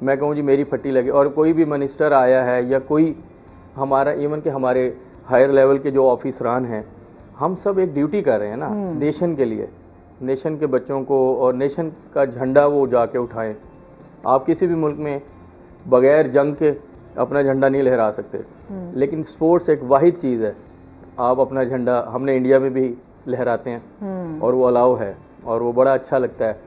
मैं कहूँ जी मेरी फट्टी लगे, और कोई भी मिनिस्टर आया है या कोई हमारा, इवन के हमारे हायर लेवल के जो ऑफिसरान हैं, हम सब एक ड्यूटी कर रहे हैं ना नेशन के लिए, नेशन के बच्चों को, और नेशन का झंडा वो जाके उठाएं। आप किसी भी मुल्क में बगैर जंग के अपना झंडा नहीं लहरा सकते, लेकिन स्पोर्ट्स एक वाहिद चीज़ है, आप अपना झंडा, हमने इंडिया में भी लहराते हैं और वो अलाउ है, और वो बड़ा अच्छा लगता है,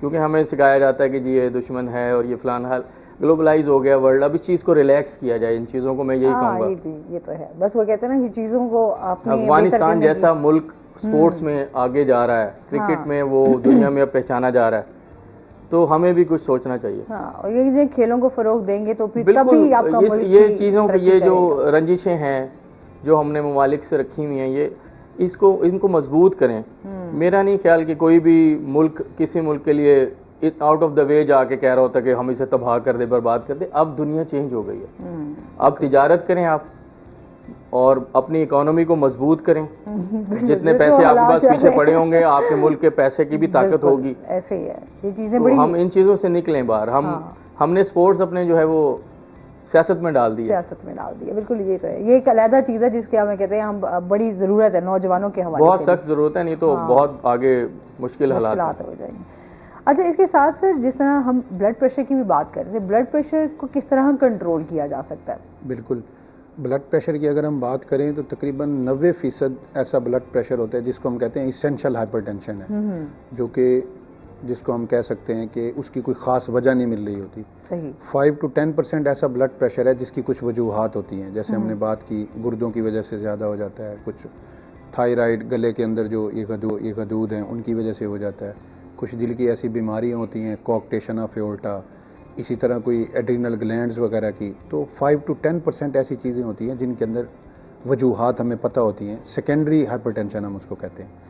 क्योंकि हमें सिखाया जाता है कि जी ये दुश्मन है और ये फलान हाल, ग्लोबलाइज हो गया वर्ल्ड, अब इस चीज़ को रिलैक्स किया जाए, इन चीज़ों को मैं यही कहूँगा। ये तो है, बस वो कहते हैं ना कि चीज़ों को अफगानिस्तान जैसा मुल्क स्पोर्ट्स में आगे जा रहा है, क्रिकेट में वो दुनिया में अब पहचाना जा रहा है, तो हमें भी कुछ सोचना चाहिए। और ये खेलों को फरोग देंगे तो फिर तभी आपका मुल्क ये चीज़ों की, ये जो रंजिशें हैं जो हमने ममालिक से रखी हुई हैं, ये इनको मजबूत करें। मेरा नहीं ख्याल कि कोई भी मुल्क किसी मुल्क के लिए आउट ऑफ द वे जाके कह रहा होता कि हम इसे तबाह कर दे, बर्बाद कर दे। अब दुनिया चेंज हो गई है, अब तिजारत करें आप और अपनी इकोनॉमी को मजबूत करें। जितने पैसे आपके पास पीछे पड़े होंगे, आपके मुल्क के पैसे की भी ताकत होगी। ऐसे ही है, ये चीजें तो बड़ी, हम इन चीज़ों से निकलें बाहर। हमने स्पोर्ट्स अपने जो है वो सियासत में डाल दिया, बिल्कुल। ये तो है, ये एक अलहदा चीज़ है जिसके हमें कहते हैं हम बड़ी ज़रूरत है नौजवानों के हवाले से, बहुत सख्त ज़रूरत है, नहीं तो बहुत आगे मुश्किल हालात हो जाएंगे। अच्छा, इसके साथ सर जिस तरह हम ब्लड प्रेशर की भी बात कर रहे थे, ब्लड प्रेशर को किस तरह कंट्रोल किया जा सकता है? बिल्कुल, ब्लड प्रेशर की अगर हम बात करें तो तकरीबन 90% ऐसा ब्लड प्रेशर होता है जिसको हम कहते हैं इसेंशियल हाइपरटेंशन है, जो कि जिसको हम कह सकते हैं कि उसकी कोई ख़ास वजह नहीं मिल रही होती। सही। 5 to 10% ऐसा ब्लड प्रेशर है जिसकी कुछ वजूहात होती हैं, जैसे हमने बात की गुर्दों की वजह से ज़्यादा हो जाता है, कुछ थायराइड, गले के अंदर जो ये गदूद हैं उनकी वजह से हो जाता है, कुछ दिल की ऐसी बीमारियाँ होती हैं, कॉकटेशन ऑफ एओर्टा, इसी तरह कोई एड्रीनल ग्लैंड्स वगैरह की। तो 5 to 10% ऐसी चीज़ें होती हैं जिनके अंदर वजूहात हमें पता होती हैं, सेकेंडरी हाइपरटेंशन हम उसको कहते हैं।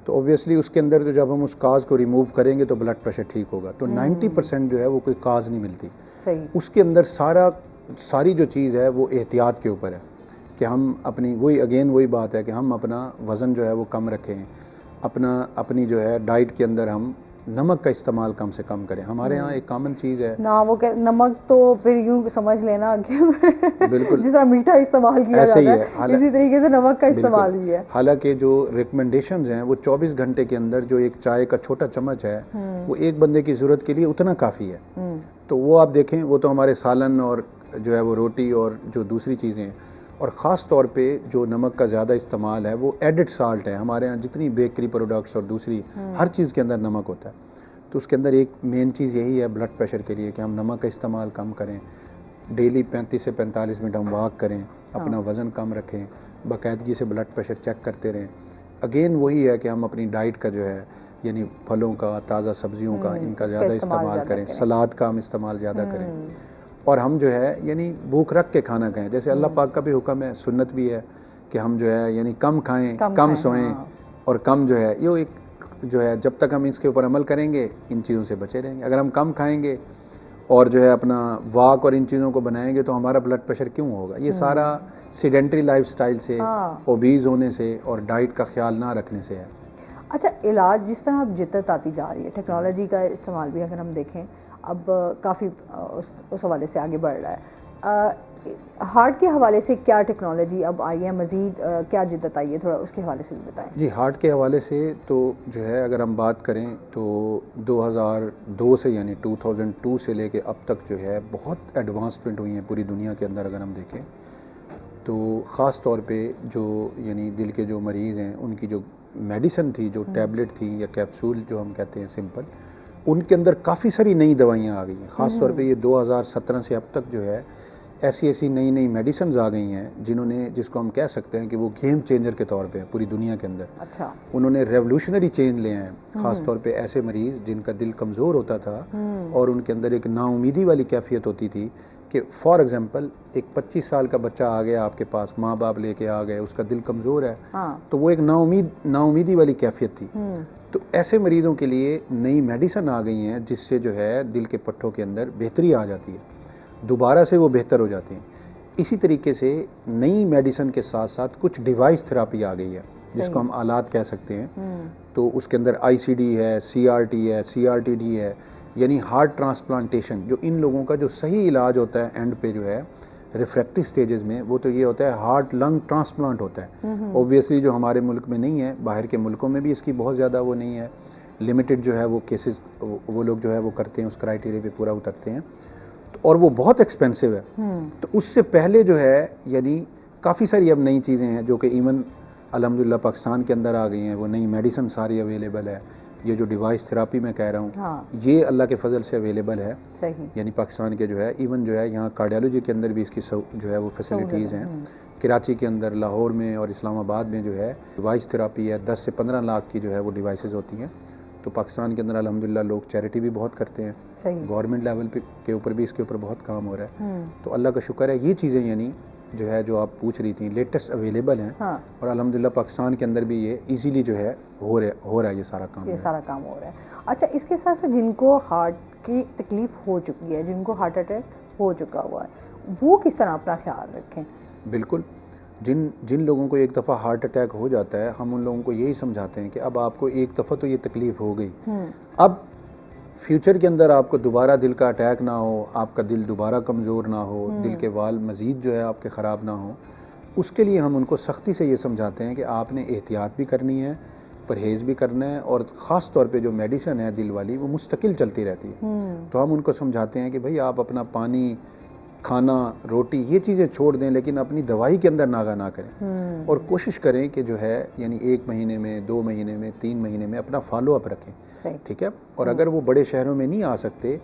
तो ऑब्वियसली उसके अंदर तो जब हम उस काज को रिमूव करेंगे तो ब्लड प्रेशर ठीक होगा। तो 90% जो है वो कोई काज नहीं मिलती। सही। उसके अंदर सारी जो चीज़ है वो एहतियात के ऊपर है कि हम अपनी वही बात है कि हम अपना वज़न जो है वो कम रखें, अपनी जो है डाइट के अंदर हम नमक का इस्तेमाल कम से कम करें। हमारे यहाँ एक कॉमन चीज़ है ना, वो नमक तो फिर यूँ समझ लेना कि बिल्कुल जिस तरह मीठा इस्तेमाल किया ऐसे जाता ही है, इसी तरीके से नमक का इस्तेमाल भी है। हालांकि जो रिकमेंडेशंस हैं वो 24 घंटे के अंदर जो एक चाय का छोटा चम्मच है वो एक बंदे की ज़रूरत के लिए उतना काफ़ी है। तो वो आप देखें, वो तो हमारे सालन और जो है वो रोटी और जो दूसरी चीज़ें, और ख़ास तौर पे जो नमक का ज़्यादा इस्तेमाल है वो एडिड साल्ट है। हमारे यहाँ जितनी बेकरी प्रोडक्ट्स और दूसरी हर चीज़ के अंदर नमक होता है। तो उसके अंदर एक मेन चीज़ यही है ब्लड प्रेशर के लिए कि हम नमक का इस्तेमाल कम करें, डेली 35 से 45 मिनट हम वॉक करें, अपना वज़न कम रखें, बाकायदगी से ब्लड प्रेशर चेक करते रहें। अगेन वही है कि हम अपनी डाइट का जो है यानी फलों का, ताज़ा सब्जियों का, इनका ज़्यादा इस्तेमाल करें, सलाद का हम इस्तेमाल ज़्यादा करें, और हम जो है यानी भूख रख के खाना खाएं। जैसे अल्लाह पाक का भी हुक्म है, सुन्नत भी है कि हम जो है यानी कम खाएं, कम सोएं और कम जो है ये एक जो है जब तक हम इसके ऊपर अमल करेंगे इन चीज़ों से बचे रहेंगे। अगर हम कम खाएंगे और जो है अपना वॉक और इन चीज़ों को बनाएंगे तो हमारा ब्लड प्रेशर क्यों होगा? ये सारा सीडेंट्री लाइफस्टाइल से, ओबीज होने से और डाइट का ख्याल ना रखने से है। अच्छा, इलाज जिस तरह अब जिद्दत आती जा रही है, टेक्नोलॉजी का इस्तेमाल भी अगर हम देखें अब काफ़ी उस हवाले से आगे बढ़ रहा है। हार्ट के हवाले से क्या टेक्नोलॉजी अब आई है, मज़ीद क्या जिद्दत आई है, थोड़ा उसके हवाले से भी बताएं। जी, हार्ट के हवाले से तो जो है अगर हम बात करें तो 2002 से यानी 2002 से लेके अब तक जो है बहुत एडवांसमेंट हुई है पूरी दुनिया के अंदर। अगर हम देखें तो ख़ास तौर पे जो यानी दिल के जो मरीज़ हैं उनकी जो मेडिसिन थी, जो टैबलेट थी या कैप्सूल जो हम कहते हैं सिंपल, उनके अंदर काफ़ी सारी नई दवाइयाँ आ गई हैं। ख़ास तौर पे ये 2017 से अब तक जो है ऐसी नई मेडिसिन आ गई हैं जिसको हम कह सकते हैं कि वो गेम चेंजर के तौर पे पूरी दुनिया के अंदर। अच्छा। उन्होंने रेवोल्यूशनरी चेंज ले हैं, ख़ास तौर पे ऐसे मरीज़ जिनका दिल कमज़ोर होता था और उनके अंदर एक नाउमीदी वाली कैफियत होती थी कि फॉर एग्जांपल एक 25 साल का बच्चा आ गया आपके पास, माँ बाप लेके आ गए, उसका दिल कमज़ोर है, तो वो एक नाउमीदी वाली कैफियत थी। तो ऐसे मरीज़ों के लिए नई मेडिसिन आ गई हैं जिससे जो है दिल के पट्टों के अंदर बेहतरी आ जाती है, दोबारा से वो बेहतर हो जाते हैं। इसी तरीके से नई मेडिसिन के साथ साथ कुछ डिवाइस थेरापी आ गई है जिसको हम आलात कह सकते हैं। तो उसके अंदर ICD है, CRT है, CRTD है, यानी हार्ट ट्रांसप्लांटेशन। जो इन लोगों का जो सही इलाज होता है एंड पे जो है रिफ्रैक्टिव स्टेजेस में, वो तो ये होता है हार्ट लंग ट्रांसप्लांट होता है। ऑब्वियसली जो हमारे मुल्क में नहीं है, बाहर के मुल्कों में भी इसकी बहुत ज़्यादा वो नहीं है, लिमिटेड जो है वो केसेस वो लोग जो है वो करते हैं, उस क्राइटेरिया पे पूरा उतरते हैं, और वो बहुत एक्सपेंसिव है। तो उससे पहले जो है यानी काफ़ी सारी अब नई चीज़ें हैं जो कि इवन अल्हम्दुलिल्लाह पाकिस्तान के अंदर आ गई हैं। वो नई मेडिसिन सारी अवेलेबल है। ये जो डिवाइस थेरापी मैं कह रहा हूँ, ये अल्लाह के फजल से अवेलेबल है। यानी पाकिस्तान के जो है इवन जो है यहाँ कार्डियोलॉजी के अंदर भी इसकी जो है वो फैसिलिटीज़ हैं। कराची के अंदर, लाहौर में और इस्लामाबाद में जो है डिवाइस थेरापी है। 10 से 15 लाख की जो है वो डिवाइसेस होती हैं। तो पाकिस्तान के अंदर अल्हम्दुलिल्लाह लोग चैरिटी भी बहुत करते हैं, गवर्नमेंट लेवल पे के ऊपर भी इसके ऊपर बहुत काम हो रहा है। तो अल्लाह का शुक्र है, ये चीज़ें यानी जो है जो आप पूछ रही थी लेटेस्ट अवेलेबल हैं। और अल्हम्दुलिल्लाह पाकिस्तान के अंदर भी ये इजीली जो है हो रहा है ये सारा काम हो रहा है। अच्छा, इसके साथ साथ जिनको हार्ट की तकलीफ हो चुकी है, जिनको हार्ट अटैक हो चुका हुआ है, वो किस तरह अपना ख्याल रखें? बिल्कुल, जिन लोगों को एक दफ़ा हार्ट अटैक हो जाता है, हम उन लोगों को यही समझाते हैं कि अब आपको एक दफ़ा तो ये तकलीफ़ हो गई, अब फ्यूचर के अंदर आपको दोबारा दिल का अटैक ना हो, आपका दिल दोबारा कमज़ोर ना हो, दिल के वाल मज़ीद जो है आपके ख़राब ना हो, उसके लिए हम उनको सख्ती से ये समझाते हैं कि आपने एहतियात भी करनी है, परहेज़ भी करना है, और ख़ास तौर पे जो मेडिसिन है दिल वाली वो मुस्तकिल चलती रहती है। तो हम उनको समझाते हैं कि भाई आप अपना पानी, खाना, रोटी, ये चीज़ें छोड़ दें, लेकिन अपनी दवाई के अंदर नागा ना करें, और कोशिश करें कि जो है यानी 1 महीने में, 2 महीने में, 3 महीने में अपना फॉलो अप रखें। ठीक है। और अगर वो बड़े शहरों में नहीं आ सकते,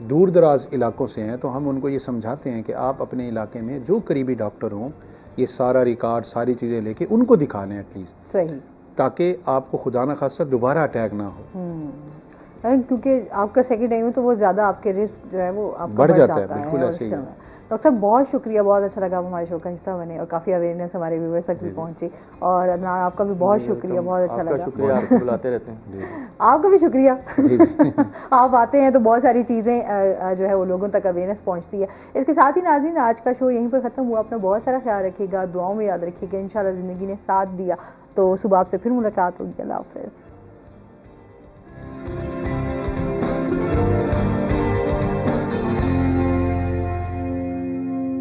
दूर दराज इलाकों से हैं, तो हम उनको ये समझाते हैं कि आप अपने इलाके में जो करीबी डॉक्टर हों, ये सारा रिकॉर्ड, सारी चीज़ें लेके उनको दिखा लें एटलीस्ट, ताकि आपको खुदा न खास्ता दोबारा अटैक ना हो। क्योंकि आपका सेकंड टाइम है तो वो ज़्यादा आपके रिस्क जो है वो बढ़ जाता है। बिल्कुल ऐसे ही है। डॉक्टर साहब, बहुत शुक्रिया, बहुत अच्छा लगा आप हमारे शो का हिस्सा बने और काफ़ी अवेयरनेस हमारे व्यूवर्स तक भी पहुंची। और अदनान, आपका भी बहुत शुक्रिया, बहुत अच्छा लगा। शुक्रिया, आप बुलाते रहते हैं। आपका भी शुक्रिया। आप आते हैं तो बहुत सारी चीज़ें जो है वो लोगों तक अवेयरनेस पहुंचती है। इसके साथ ही नाज़रीन, आज का शो यहीं पर ख़त्म हुआ। अपना बहुत सारा ख्याल रखिएगा, दुआओं में याद रखिएगा। इंशाल्लाह ज़िंदगी ने साथ दिया तो सुबह आपसे फिर मुलाकात होगी। अल्लाह हाफ़िज़।